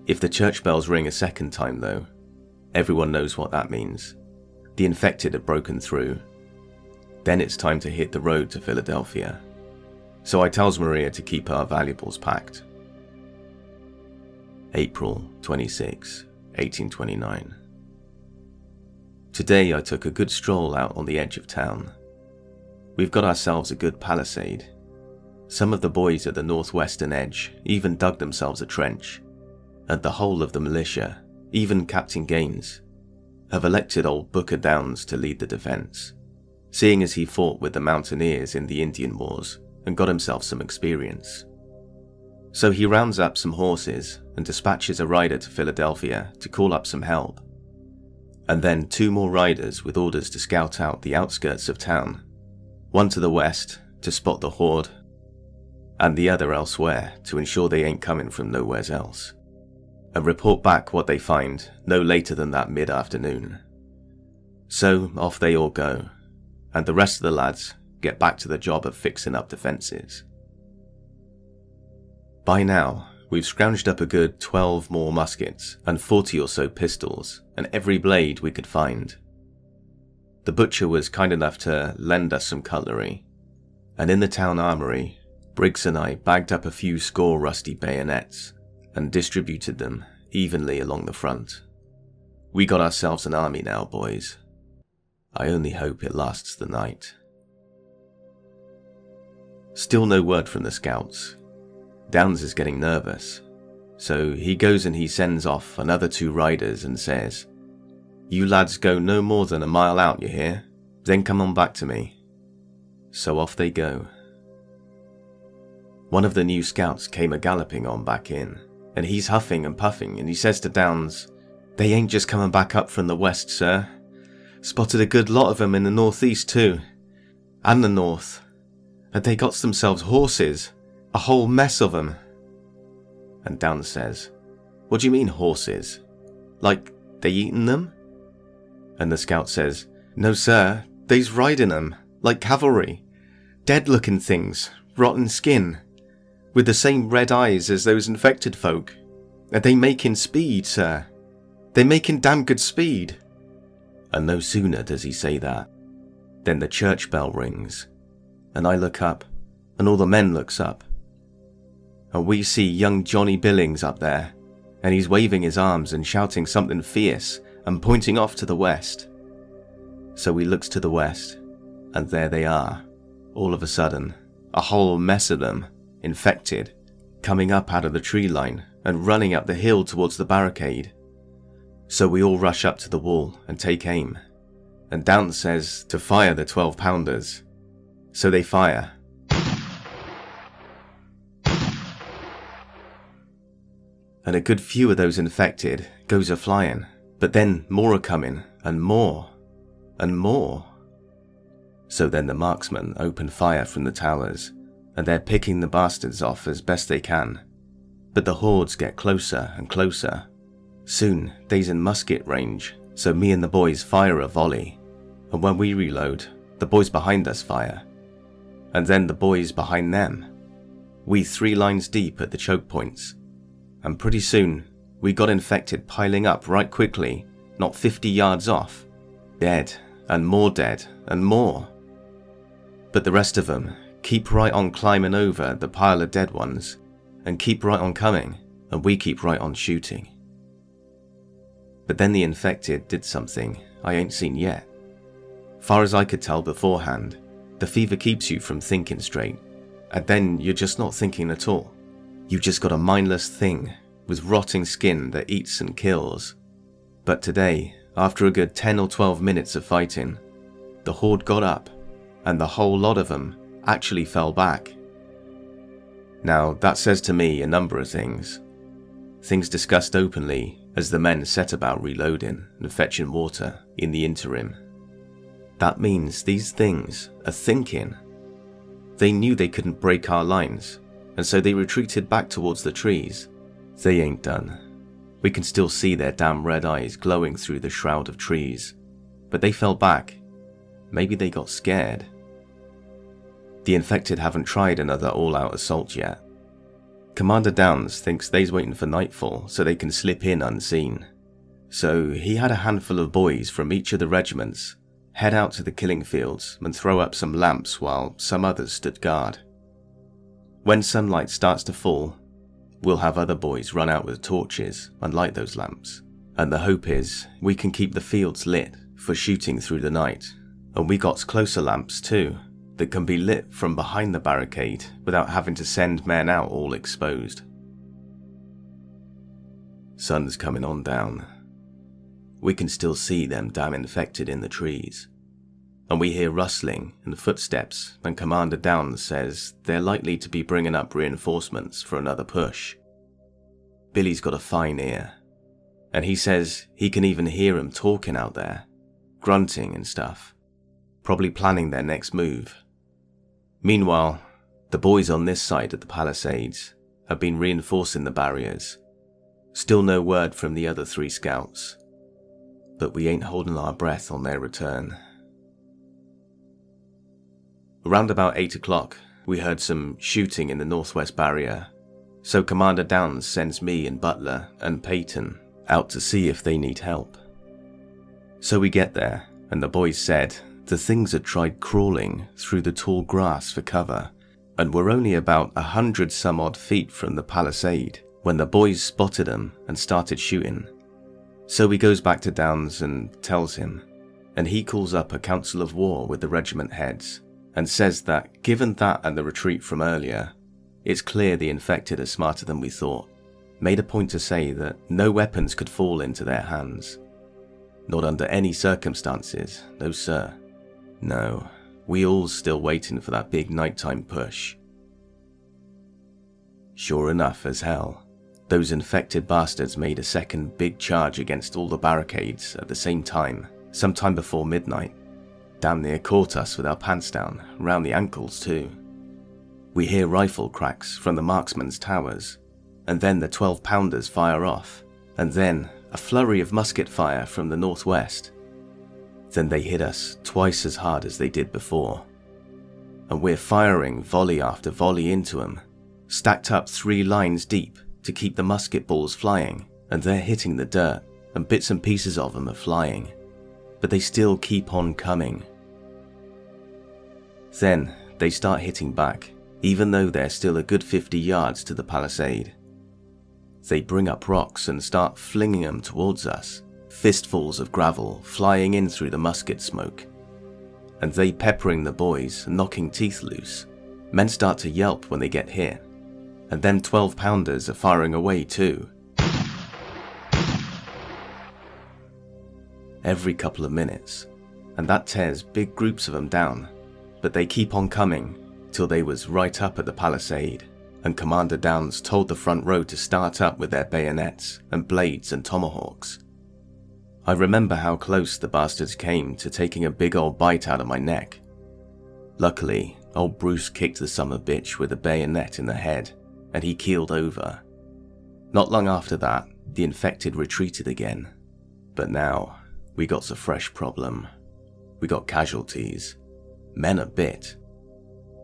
Speaker 2: If the church bells ring a second time though, everyone knows what that means. The infected have broken through. Then it's time to hit the road to Philadelphia. So I tells Maria to keep our valuables packed. April 26, 1829. Today I took a good stroll out on the edge of town. We've got ourselves a good palisade. Some of the boys at the northwestern edge even dug themselves a trench, and the whole of the militia, even Captain Gaines, have elected old Booker Downs to lead the defense, seeing as he fought with the mountaineers in the Indian Wars and got himself some experience. So he rounds up some horses and dispatches a rider to Philadelphia to call up some help, and then 2 more riders with orders to scout out the outskirts of town, one to the west to spot the horde, and the other elsewhere to ensure they ain't coming from nowheres else, and report back what they find no later than that mid-afternoon. So off they all go, and the rest of the lads get back to the job of fixing up defences. By now, we've scrounged up a good 12 more muskets and 40 or so pistols, and every blade we could find. The butcher was kind enough to lend us some cutlery, and in the town armoury, Briggs and I bagged up a few score rusty bayonets and distributed them evenly along the front. We got ourselves an army now, boys. I only hope it lasts the night. Still no word from the scouts. Downs is getting nervous. So he goes and he sends off another 2 riders and says, "You lads go no more than a mile out, you hear? Then come on back to me." So off they go. One of the new scouts came a-galloping on back in, and he's huffing and puffing, and he says to Downes, "They ain't just coming back up from the west, sir. Spotted a good lot of 'em in the northeast too, and the north. And they got themselves horses, a whole mess of 'em." And Downes says, "What do you mean horses? Like they eatin' them?" And the scout says, "No sir, they's riding 'em, like cavalry. Dead looking things, rotten skin, with the same red eyes as those infected folk. And they making speed, sir. They making damn good speed." And no sooner does he say that, then the church bell rings, and I look up, and all the men looks up. And we see young Johnny Billings up there, and he's waving his arms and shouting something fierce and pointing off to the west. So we looks to the west, and there they are, all of a sudden, a whole mess of them, infected, coming up out of the tree line and running up the hill towards the barricade. So we all rush up to the wall and take aim, and Downes says to fire the 12-pounders. So they fire. And a good few of those infected goes a-flying, but then more are coming, and more, and more. So then the marksmen open fire from the towers, and they're picking the bastards off as best they can. But the hordes get closer and closer. Soon they's in musket range, so me and the boys fire a volley, and when we reload, the boys behind us fire, and then the boys behind them. We 3 lines deep at the choke points, and pretty soon we got infected piling up right quickly, not 50 yards off, dead and more. But the rest of them keep right on climbing over the pile of dead ones, and keep right on coming, and we keep right on shooting. But then the infected did something I ain't seen yet. Far as I could tell beforehand, the fever keeps you from thinking straight, and then you're just not thinking at all. You just got a mindless thing with rotting skin that eats and kills. But today, after a good 10 or 12 minutes of fighting, the horde got up, and the whole lot of them actually fell back. Now that says to me a number of things. Things discussed openly as the men set about reloading and fetching water in the interim. That means these things are thinking. They knew they couldn't break our lines, and so they retreated back towards the trees. They ain't done. We can still see their damn red eyes glowing through the shroud of trees. But they fell back. Maybe they got scared. The infected haven't tried another all-out assault yet. Commander Downes thinks they's waiting for nightfall so they can slip in unseen. So he had a handful of boys from each of the regiments head out to the killing fields and throw up some lamps while some others stood guard. When sunlight starts to fall, we'll have other boys run out with torches and light those lamps, and the hope is we can keep the fields lit for shooting through the night, and we got closer lamps too that can be lit from behind the barricade without having to send men out all exposed. Sun's coming on down. We can still see them damn infected in the trees, and we hear rustling and footsteps, and Commander Downes says they're likely to be bringing up reinforcements for another push. Billy's got a fine ear, and he says he can even hear 'em talking out there, grunting and stuff, probably planning their next move. Meanwhile, the boys on this side of the palisades have been reinforcing the barriers. Still no word from the other 3 scouts, but we ain't holding our breath on their return. Around about 8 o'clock, we heard some shooting in the northwest barrier, so Commander Downes sends me and Butler and Peyton out to see if they need help. So we get there, and the boys said the things had tried crawling through the tall grass for cover, and were only about 100 some odd feet from the palisade when the boys spotted them and started shooting. So he goes back to Downes and tells him, and he calls up a council of war with the regiment heads, and says that given that and the retreat from earlier, it's clear the infected are smarter than we thought, made a point to say that no weapons could fall into their hands. Not under any circumstances, no sir. No, we all still waiting for that big nighttime push. Sure enough as hell, those infected bastards made a second big charge against all the barricades at the same time, sometime before midnight. Damn near caught us with our pants down, round the ankles too. We hear rifle cracks from the marksmen's towers, and then the 12-pounders fire off, and then a flurry of musket fire from the northwest. Then they hit us twice as hard as they did before, and we're firing volley after volley into them, stacked up 3 lines deep to keep the musket balls flying, and they're hitting the dirt, and bits and pieces of them are flying, but they still keep on coming. Then they start hitting back, even though they're still a good 50 yards to the palisade. They bring up rocks and start flinging them towards us, fistfuls of gravel flying in through the musket smoke. And they peppering the boys and knocking teeth loose. Men start to yelp when they get hit, and them 12-pounders are firing away too. Every couple of minutes, and that tears big groups of them down, but they keep on coming till they was right up at the palisade, and Commander Downs told the front row to start up with their bayonets and blades and tomahawks. I remember how close the bastards came to taking a big old bite out of my neck. Luckily, old Bruce kicked the summer bitch with a bayonet in the head, and he keeled over. Not long after that, the infected retreated again. But now, we got a fresh problem. We got casualties. Men are bit.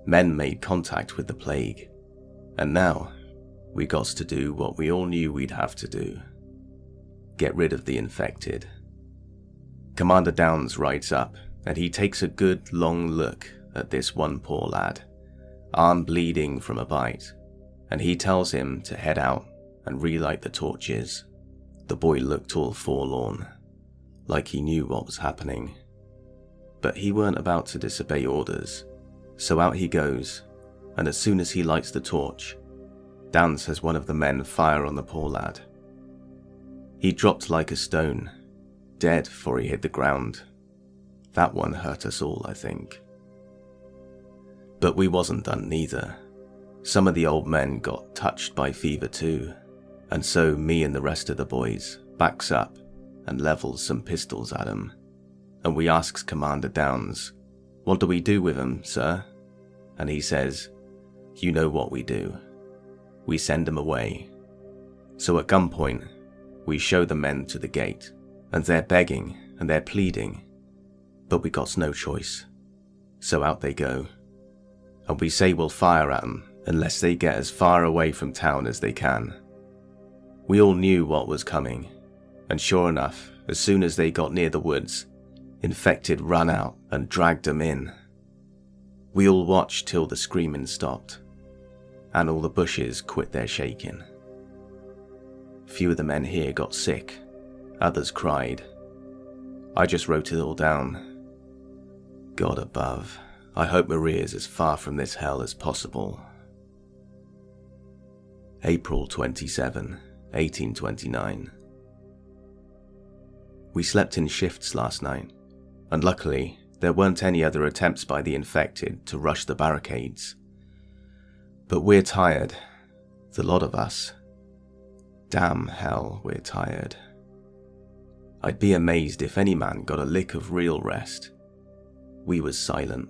Speaker 2: Men made contact with the plague. And now, we got to do what we all knew we'd have to do. Get rid of the infected. Commander Downs rides up, and he takes a good long look at this one poor lad, arm bleeding from a bite, and he tells him to head out and relight the torches. The boy looked all forlorn, like he knew what was happening. But he weren't about to disobey orders, so out he goes, and as soon as he lights the torch, Downs has one of the men fire on the poor lad. He dropped like a stone, dead before he hit the ground. That one hurt us all, I think. But we wasn't done neither. Some of the old men got touched by fever too, and so me and the rest of the boys backs up and levels some pistols at 'em, and we asks Commander Downs, "What do we do with 'em, sir?" And he says, "You know what we do. We send 'em away." So at gunpoint, we show the men to the gate, and they're begging and they're pleading, but we got no choice. So out they go, and we say we'll fire at 'em unless they get as far away from town as they can. We all knew what was coming, and sure enough, as soon as they got near the woods, infected ran out and dragged 'em in. We all watched till the screaming stopped, and all the bushes quit their shaking. Few of the men here got sick, others cried. I just wrote it all down. God above, I hope Maria's as far from this hell as possible. April 27, 1829. We slept in shifts last night, and luckily there weren't any other attempts by the infected to rush the barricades. But we're tired, the lot of us. Damn hell, we're tired. I'd be amazed if any man got a lick of real rest. We was silent,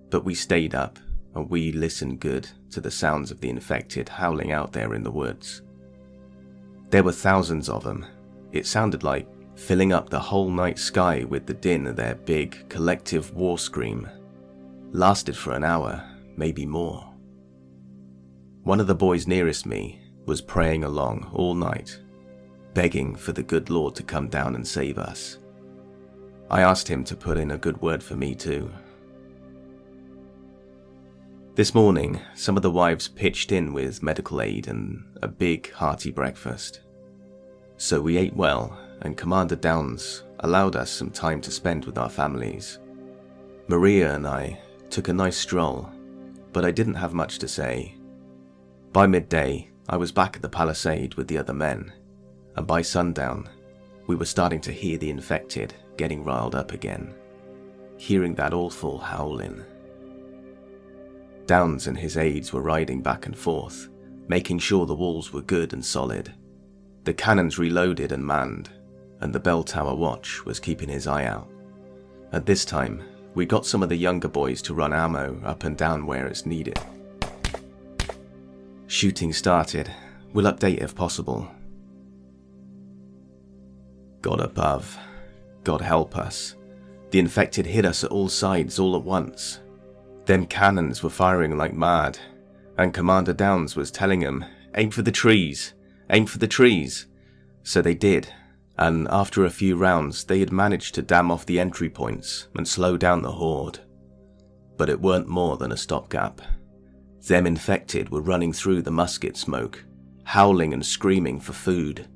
Speaker 2: but we stayed up and we listened good to the sounds of the infected howling out there in the woods. There were thousands of them. It sounded like filling up the whole night sky with the din of their big, collective war scream. Lasted for an hour, maybe more. One of the boys nearest me was praying along all night, begging for the good Lord to come down and save us. I asked him to put in a good word for me too. This morning, some of the wives pitched in with medical aid and a big, hearty breakfast. So we ate well, and Commander Downs allowed us some time to spend with our families. Maria and I took a nice stroll, but I didn't have much to say. By midday, I was back at the palisade with the other men, and by sundown, we were starting to hear the infected getting riled up again, hearing that awful howling. Downs and his aides were riding back and forth, making sure the walls were good and solid. The cannons reloaded and manned, and the bell tower watch was keeping his eye out. At this time, we got some of the younger boys to run ammo up and down where it's needed. Shooting started. We'll update if possible. God above. God help us. The infected hit us at all sides all at once. Them cannons were firing like mad, and Commander Downs was telling them, "Aim for the trees, aim for the trees." So they did, and after a few rounds they had managed to dam off the entry points and slow down the horde. But it weren't more than a stopgap. Them infected were running through the musket smoke, howling and screaming for food.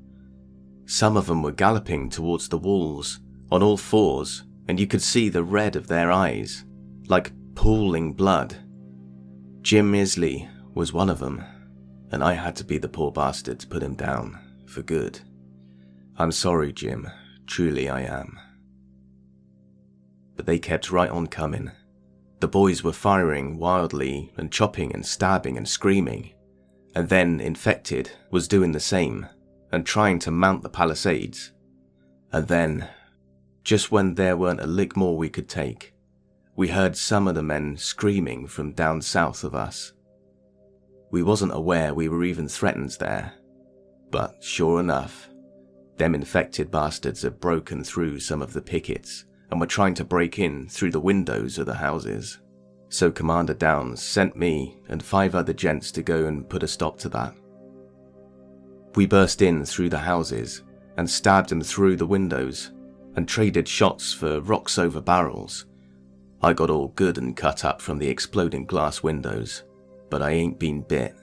Speaker 2: Some of them were galloping towards the walls, on all fours, and you could see the red of their eyes, like pooling blood. Jim Isley was one of them, and I had to be the poor bastard to put him down, for good. I'm sorry, Jim, truly I am. But they kept right on coming. The boys were firing wildly and chopping and stabbing and screaming, and then Infected was doing the same and trying to mount the palisades. And then, just when there weren't a lick more we could take, we heard some of the men screaming from down south of us. We wasn't aware we were even threatened there, but sure enough, them infected bastards had broken through some of the pickets and were trying to break in through the windows of the houses. So Commander Downs sent me and 5 other gents to go and put a stop to that. We burst in through the houses and stabbed them through the windows and traded shots for rocks over barrels. I got all good and cut up from the exploding glass windows, but I ain't been bit.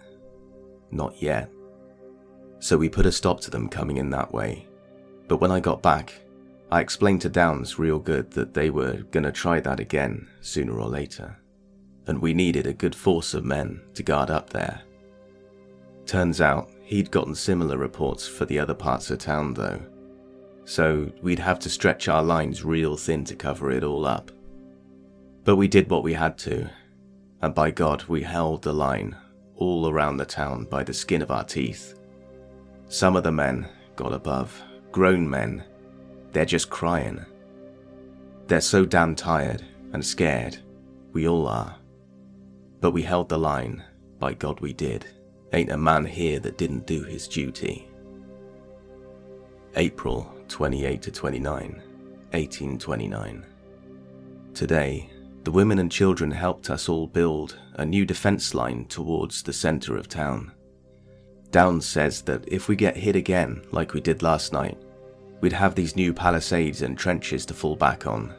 Speaker 2: Not yet. So we put a stop to them coming in that way. But when I got back, I explained to Downs real good that they were gonna try that again sooner or later, and we needed a good force of men to guard up there. Turns out he'd gotten similar reports for the other parts of town though, so we'd have to stretch our lines real thin to cover it all up. But we did what we had to, and by God we held the line all around the town by the skin of our teeth. Some of the men, God above, grown men, they're just crying. They're so damn tired and scared, we all are. But we held the line, by God we did. Ain't a man here that didn't do his duty. April 28 to 29, 1829. Today, the women and children helped us all build a new defense line towards the center of town. Downs says that if we get hit again like we did last night, we'd have these new palisades and trenches to fall back on.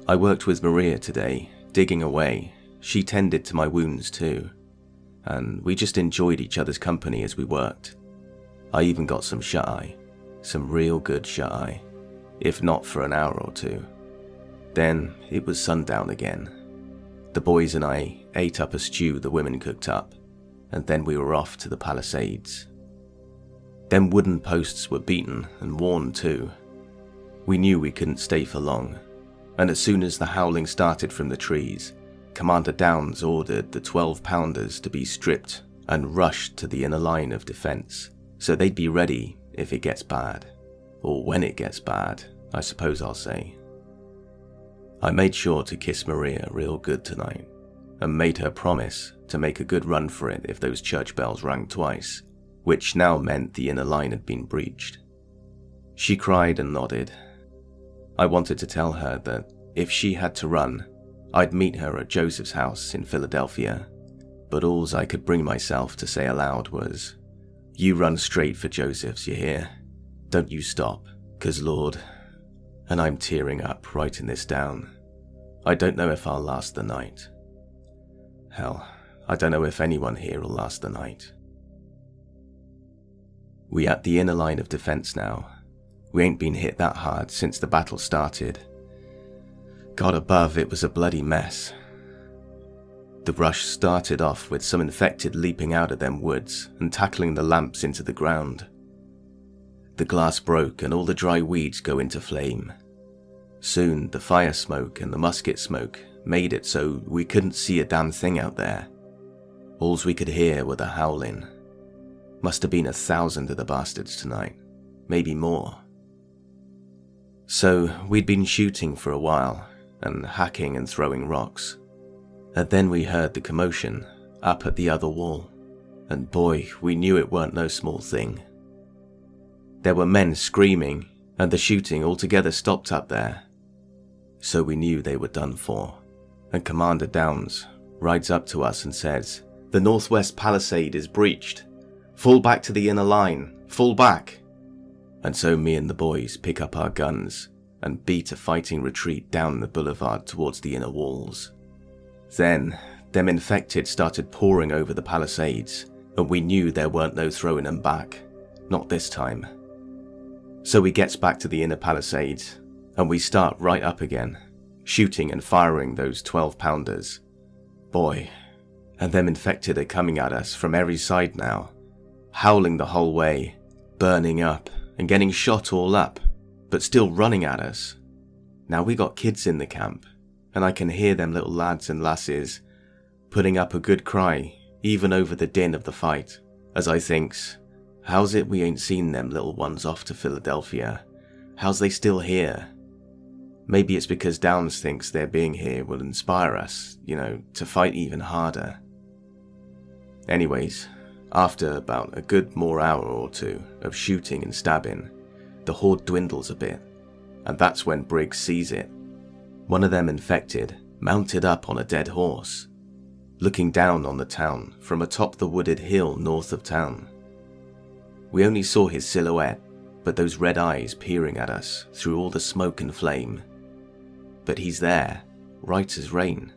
Speaker 2: I worked with Maria today, digging away. She tended to my wounds too, and we just enjoyed each other's company as we worked. I even got some shut-eye, some real good shut-eye, if not for an hour or two. Then it was sundown again. The boys and I ate up a stew the women cooked up, and then we were off to the palisades. Them wooden posts were beaten and worn too. We knew we couldn't stay for long, and as soon as the howling started from the trees, Commander Downs ordered the 12-pounders to be stripped and rushed to the inner line of defense, so they'd be ready if it gets bad. Or when it gets bad, I suppose I'll say. I made sure to kiss Maria real good tonight, and made her promise to make a good run for it if those church bells rang twice, which now meant the inner line had been breached. She cried and nodded. I wanted to tell her that if she had to run, I'd meet her at Joseph's house in Philadelphia, but alls I could bring myself to say aloud was, "You run straight for Joseph's, you hear? Don't you stop, 'cause Lord," and I'm tearing up writing this down, I don't know if I'll last the night. Hell, I don't know if anyone here will last the night. We at the inner line of defense now. We ain't been hit that hard since the battle started. God above, it was a bloody mess. The rush started off with some infected leaping out of them woods and tackling the lamps into the ground. The glass broke and all the dry weeds go into flame. Soon the fire smoke and the musket smoke made it so we couldn't see a damn thing out there. Alls we could hear were the howling. Must have been 1,000 of the bastards tonight, maybe more. So we'd been shooting for a while and hacking and throwing rocks. And then we heard the commotion up at the other wall, and boy, we knew it weren't no small thing. There were men screaming, and the shooting altogether stopped up there. So we knew they were done for, and Commander Downs rides up to us and says, "The northwest palisade is breached. Fall back to the inner line, fall back." And so me and the boys pick up our guns and beat a fighting retreat down the boulevard towards the inner walls. Then, them infected started pouring over the palisades, and we knew there weren't no throwing them back. Not this time. So we gets back to the inner palisades, and we start right up again, shooting and firing those 12-pounders. Boy, and them infected are coming at us from every side now, howling the whole way, burning up, and getting shot all up, but still running at us. Now we got kids in the camp, and I can hear them little lads and lasses putting up a good cry, even over the din of the fight, as I thinks, how's it we ain't seen them little ones off to Philadelphia? How's they still here? Maybe it's because Downs thinks their being here will inspire us, to fight even harder. Anyways, after about a good more hour or two of shooting and stabbing, the horde dwindles a bit, and that's when Briggs sees it. One of them infected, mounted up on a dead horse, looking down on the town from atop the wooded hill north of town. We only saw his silhouette, but those red eyes peering at us through all the smoke and flame. But he's there, right as rain.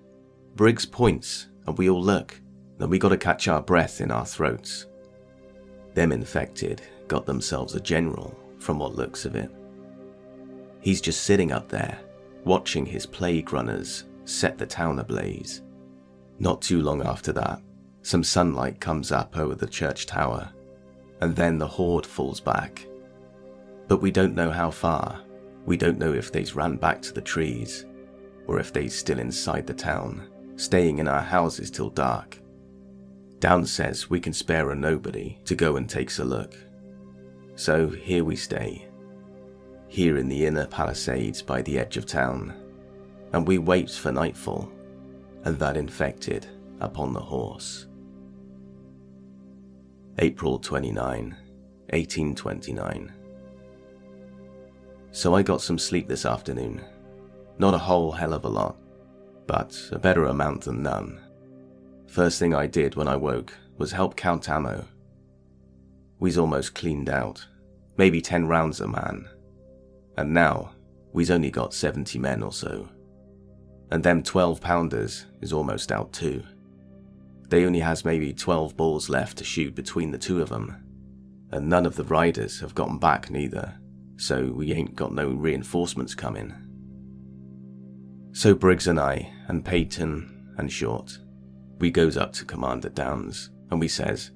Speaker 2: Briggs points, and we all look, and we gotta catch our breath in our throats. Them infected got themselves a general, from what looks of it. He's just sitting up there, watching his plague runners set the town ablaze. Not too long after that, some sunlight comes up over the church tower, and then the horde falls back. But we don't know how far. We don't know if they's ran back to the trees, or if they's still inside the town, staying in our houses till dark. Downs says we can spare a nobody to go and takes a look. So here we stay, here in the inner palisades by the edge of town, and we wait for nightfall, and that infected upon the horse. April 29, 1829. So I got some sleep this afternoon. Not a whole hell of a lot, but a better amount than none. First thing I did when I woke was help count ammo. We's almost cleaned out, maybe 10 rounds a man. And now, we's only got 70 men or so. And them 12-pounders is almost out too. They only has maybe 12 balls left to shoot between the two of them. And none of the riders have gotten back neither, so we ain't got no reinforcements coming. So Briggs and I, and Peyton, and Short, we goes up to Commander Downs, and we says,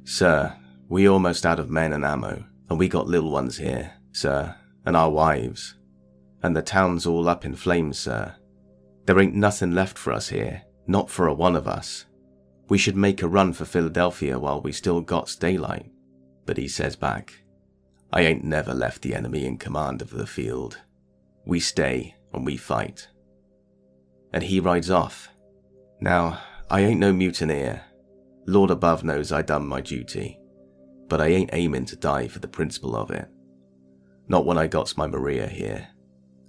Speaker 2: "Sir, we almost out of men and ammo, and we got little ones here, sir, and our wives. And the town's all up in flames, sir. There ain't nothing left for us here, not for a one of us. We should make a run for Philadelphia while we still got daylight." But he says back, "I ain't never left the enemy in command of the field. We stay and we fight." And he rides off. Now, I ain't no mutineer. Lord above knows I done my duty, but I ain't aiming to die for the principle of it. Not when I got my Maria here,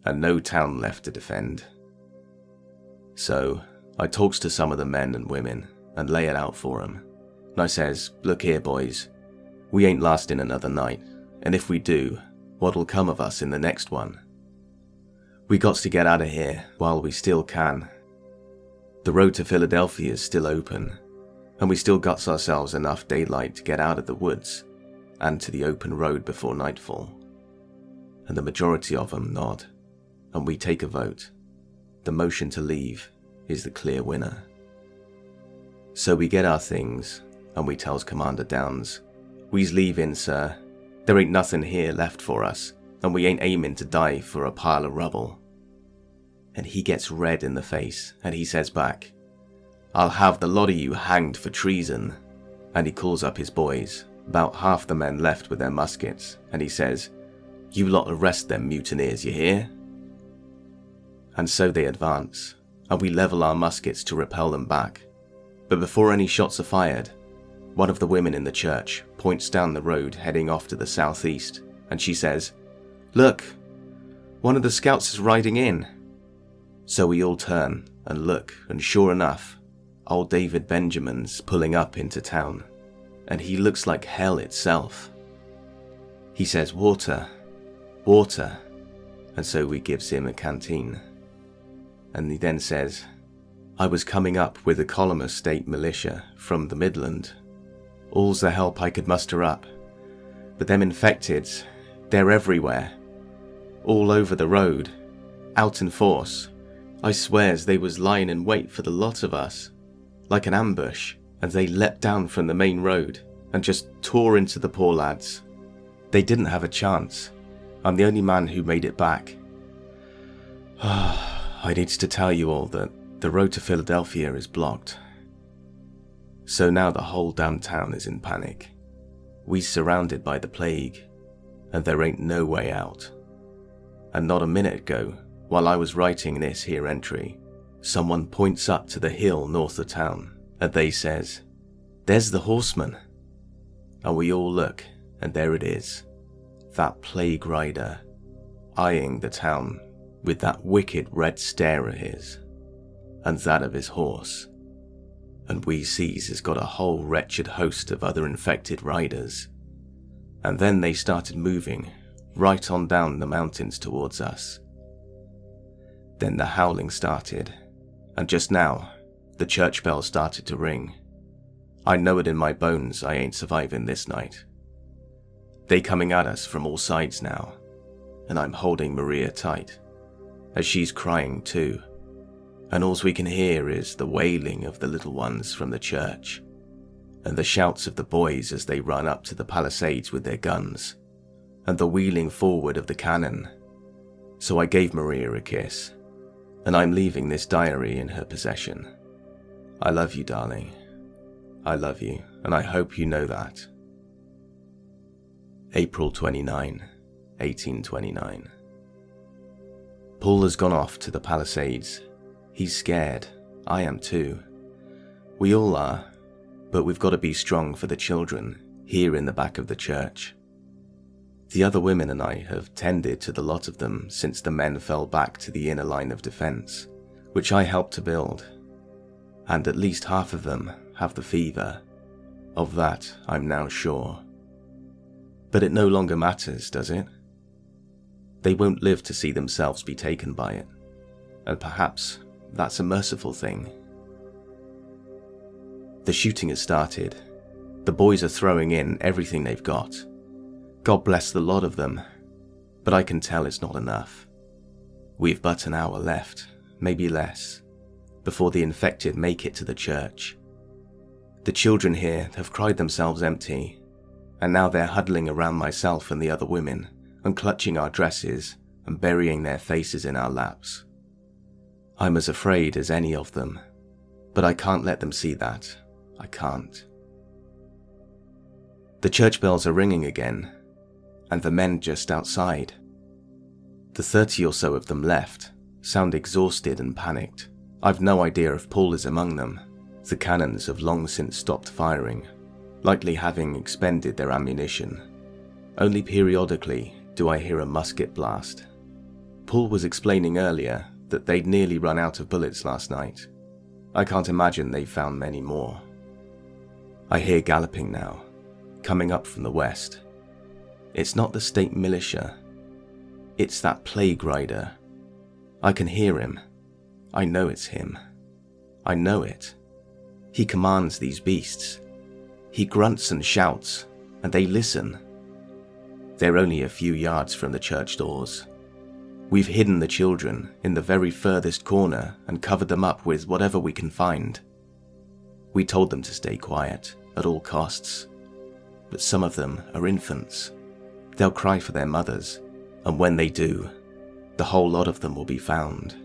Speaker 2: and no town left to defend. So, I talks to some of the men and women, and lay it out for 'em. And I says, "Look here, boys, we ain't lasting another night, and if we do, what'll come of us in the next one? We gots to get out of here while we still can. The road to Philadelphia is still open, and we still got ourselves enough daylight to get out of the woods and to the open road before nightfall." And the majority of them nod, and we take a vote. The motion to leave is the clear winner. So we get our things, and we tells Commander Downs, "We's leaving, sir. There ain't nothing here left for us, and we ain't aiming to die for a pile of rubble." And he gets red in the face, and he says back, "I'll have the lot of you hanged for treason." And he calls up his boys, about half the men left with their muskets, and he says, "You lot arrest them mutineers, you hear?" And so they advance, and we level our muskets to repel them back. But before any shots are fired, one of the women in the church points down the road heading off to the southeast, and she says, "Look, one of the scouts is riding in." So we all turn and look, and sure enough, old David Benjamin's pulling up into town, and he looks like hell itself. He says, "Water, water," and so we gives him a canteen. And he then says, "I was coming up with the Columnar State Militia from the Midland. All's the help I could muster up. But them infecteds, they're everywhere. All over the road, out in force. I swears they was lying in wait for the lot of us, like an ambush, and they leapt down from the main road and just tore into the poor lads. They didn't have a chance. I'm the only man who made it back. I needs to tell you all that the road to Philadelphia is blocked." So now the whole damn town is in panic. We surrounded by the plague, and there ain't no way out. And not a minute ago, while I was writing this here entry, someone points up to the hill north of town, and they says, "There's the horseman." And we all look, and there it is, that plague rider, eyeing the town with that wicked red stare of his, and that of his horse. And we sees he's got a whole wretched host of other infected riders. And then they started moving right on down the mountains towards us. Then the howling started, and just now, the church bell started to ring. I know it in my bones I ain't surviving this night. They coming at us from all sides now, and I'm holding Maria tight, as she's crying too, and all we can hear is the wailing of the little ones from the church, and the shouts of the boys as they run up to the palisades with their guns, and the wheeling forward of the cannon. So I gave Maria a kiss, and I'm leaving this diary in her possession. I love you, darling. I love you, and I hope you know that. April 29, 1829. Paul has gone off to the Palisades. He's scared. I am too. We all are, but we've got to be strong for the children here in the back of the church. The other women and I have tended to the lot of them since the men fell back to the inner line of defense, which I helped to build, and at least half of them have the fever. Of that I'm now sure. But it no longer matters, does it? They won't live to see themselves be taken by it, and perhaps that's a merciful thing. The shooting has started. The boys are throwing in everything they've got. God bless the lot of them, but I can tell it's not enough. We've but an hour left, maybe less, before the infected make it to the church. The children here have cried themselves empty, and now they're huddling around myself and the other women, and clutching our dresses and burying their faces in our laps. I'm as afraid as any of them, but I can't let them see that. I can't. The church bells are ringing again, and the men just outside. The 30 or so of them left sound exhausted and panicked. I've no idea if Paul is among them. The cannons have long since stopped firing, likely having expended their ammunition. Only periodically do I hear a musket blast. Paul was explaining earlier that they'd nearly run out of bullets last night. I can't imagine they've found many more. I hear galloping now, coming up from the west. It's not the state militia. It's that plague rider. I can hear him. I know it's him. I know it. He commands these beasts. He grunts and shouts, and they listen. They're only a few yards from the church doors. We've hidden the children in the very furthest corner and covered them up with whatever we can find. We told them to stay quiet at all costs, but some of them are infants. They'll cry for their mothers, and when they do, the whole lot of them will be found.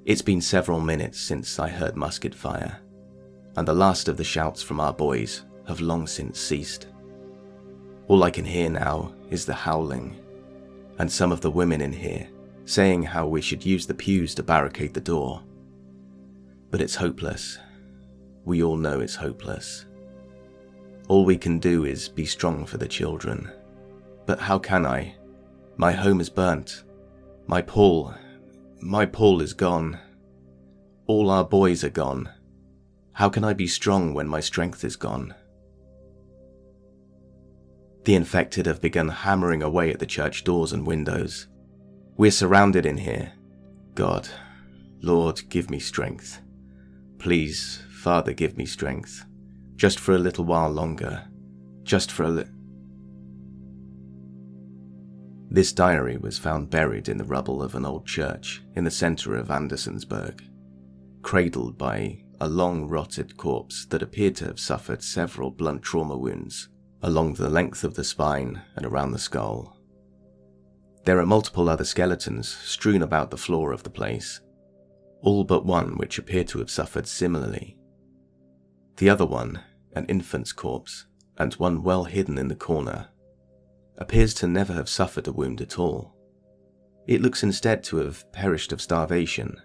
Speaker 2: It's been several minutes since I heard musket fire, and the last of the shouts from our boys have long since ceased. All I can hear now is the howling, and some of the women in here saying how we should use the pews to barricade the door. But it's hopeless. We all know it's hopeless. All we can do is be strong for the children. But how can I? My home is burnt. My Paul is gone. All our boys are gone. How can I be strong when my strength is gone? The infected have begun hammering away at the church doors and windows. We're surrounded in here. God, Lord, give me strength. Please, Father, give me strength. Just for a little while longer. Just for a This diary was found buried in the rubble of an old church in the centre of Andersonsburg, cradled by a long rotted corpse that appeared to have suffered several blunt trauma wounds along the length of the spine and around the skull. There are multiple other skeletons strewn about the floor of the place, all but one which appeared to have suffered similarly. The other one, an infant's corpse, and one well hidden in the corner, appears to never have suffered a wound at all. It looks instead to have perished of starvation,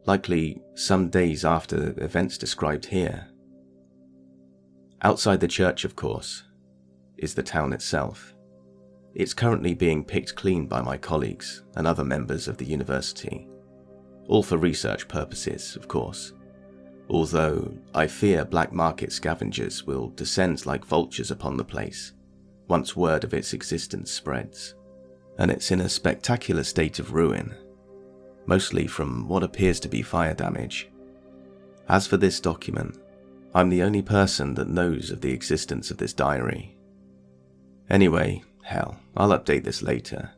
Speaker 2: likely some days after the events described here. Outside the church, of course, is the town itself. It's currently being picked clean by my colleagues and other members of the university, all for research purposes, of course, although I fear black market scavengers will descend like vultures upon the place once word of its existence spreads, and it's in a spectacular state of ruin, mostly from what appears to be fire damage. As for this document, I'm the only person that knows of the existence of this diary. Anyway, hell, I'll update this later.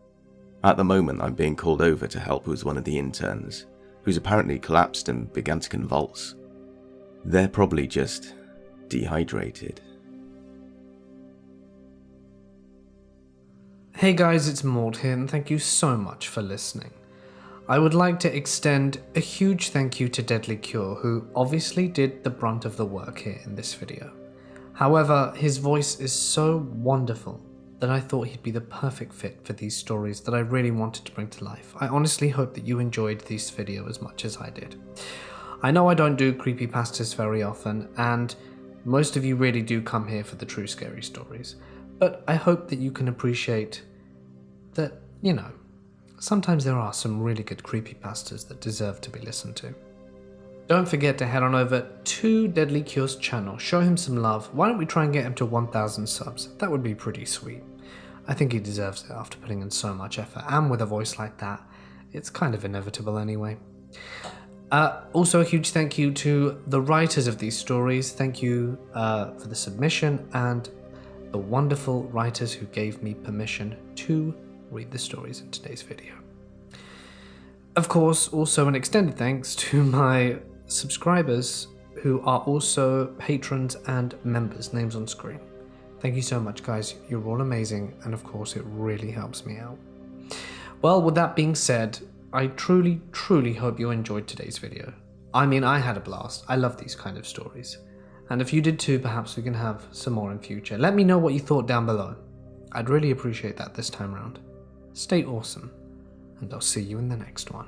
Speaker 2: At the moment, I'm being called over to help with one of the interns, who's apparently collapsed and began to convulse. They're probably just dehydrated.
Speaker 1: Hey guys, it's Mort here, and thank you so much for listening. I would like to extend a huge thank you to Deadly Cure, who obviously did the brunt of the work here in this video. However, his voice is so wonderful that I thought he'd be the perfect fit for these stories that I really wanted to bring to life. I honestly hope that you enjoyed this video as much as I did. I know I don't do creepypastas very often, and most of you really do come here for the true scary stories, but I hope that you can appreciate that, you know, sometimes there are some really good creepypastas that deserve to be listened to. Don't forget to head on over to Deadly Cure's channel, show him some love. Why don't we try and get him to 1,000 subs? That would be pretty sweet. I think he deserves it after putting in so much effort, and with a voice like that, it's kind of inevitable anyway. Also a huge thank you to the writers of these stories. Thank you for the submission, and the wonderful writers who gave me permission to read the stories in today's video. Of course, also an extended thanks to my subscribers who are also patrons and members, names on screen. Thank you so much, guys. You're all amazing, and of course it really helps me out. Well, with that being said, I truly hope you enjoyed today's video. I mean, I had a blast. I love these kind of stories. And if you did too, perhaps we can have some more in future. Let me know what you thought down below. I'd really appreciate that this time round. Stay awesome, and I'll see you in the next one.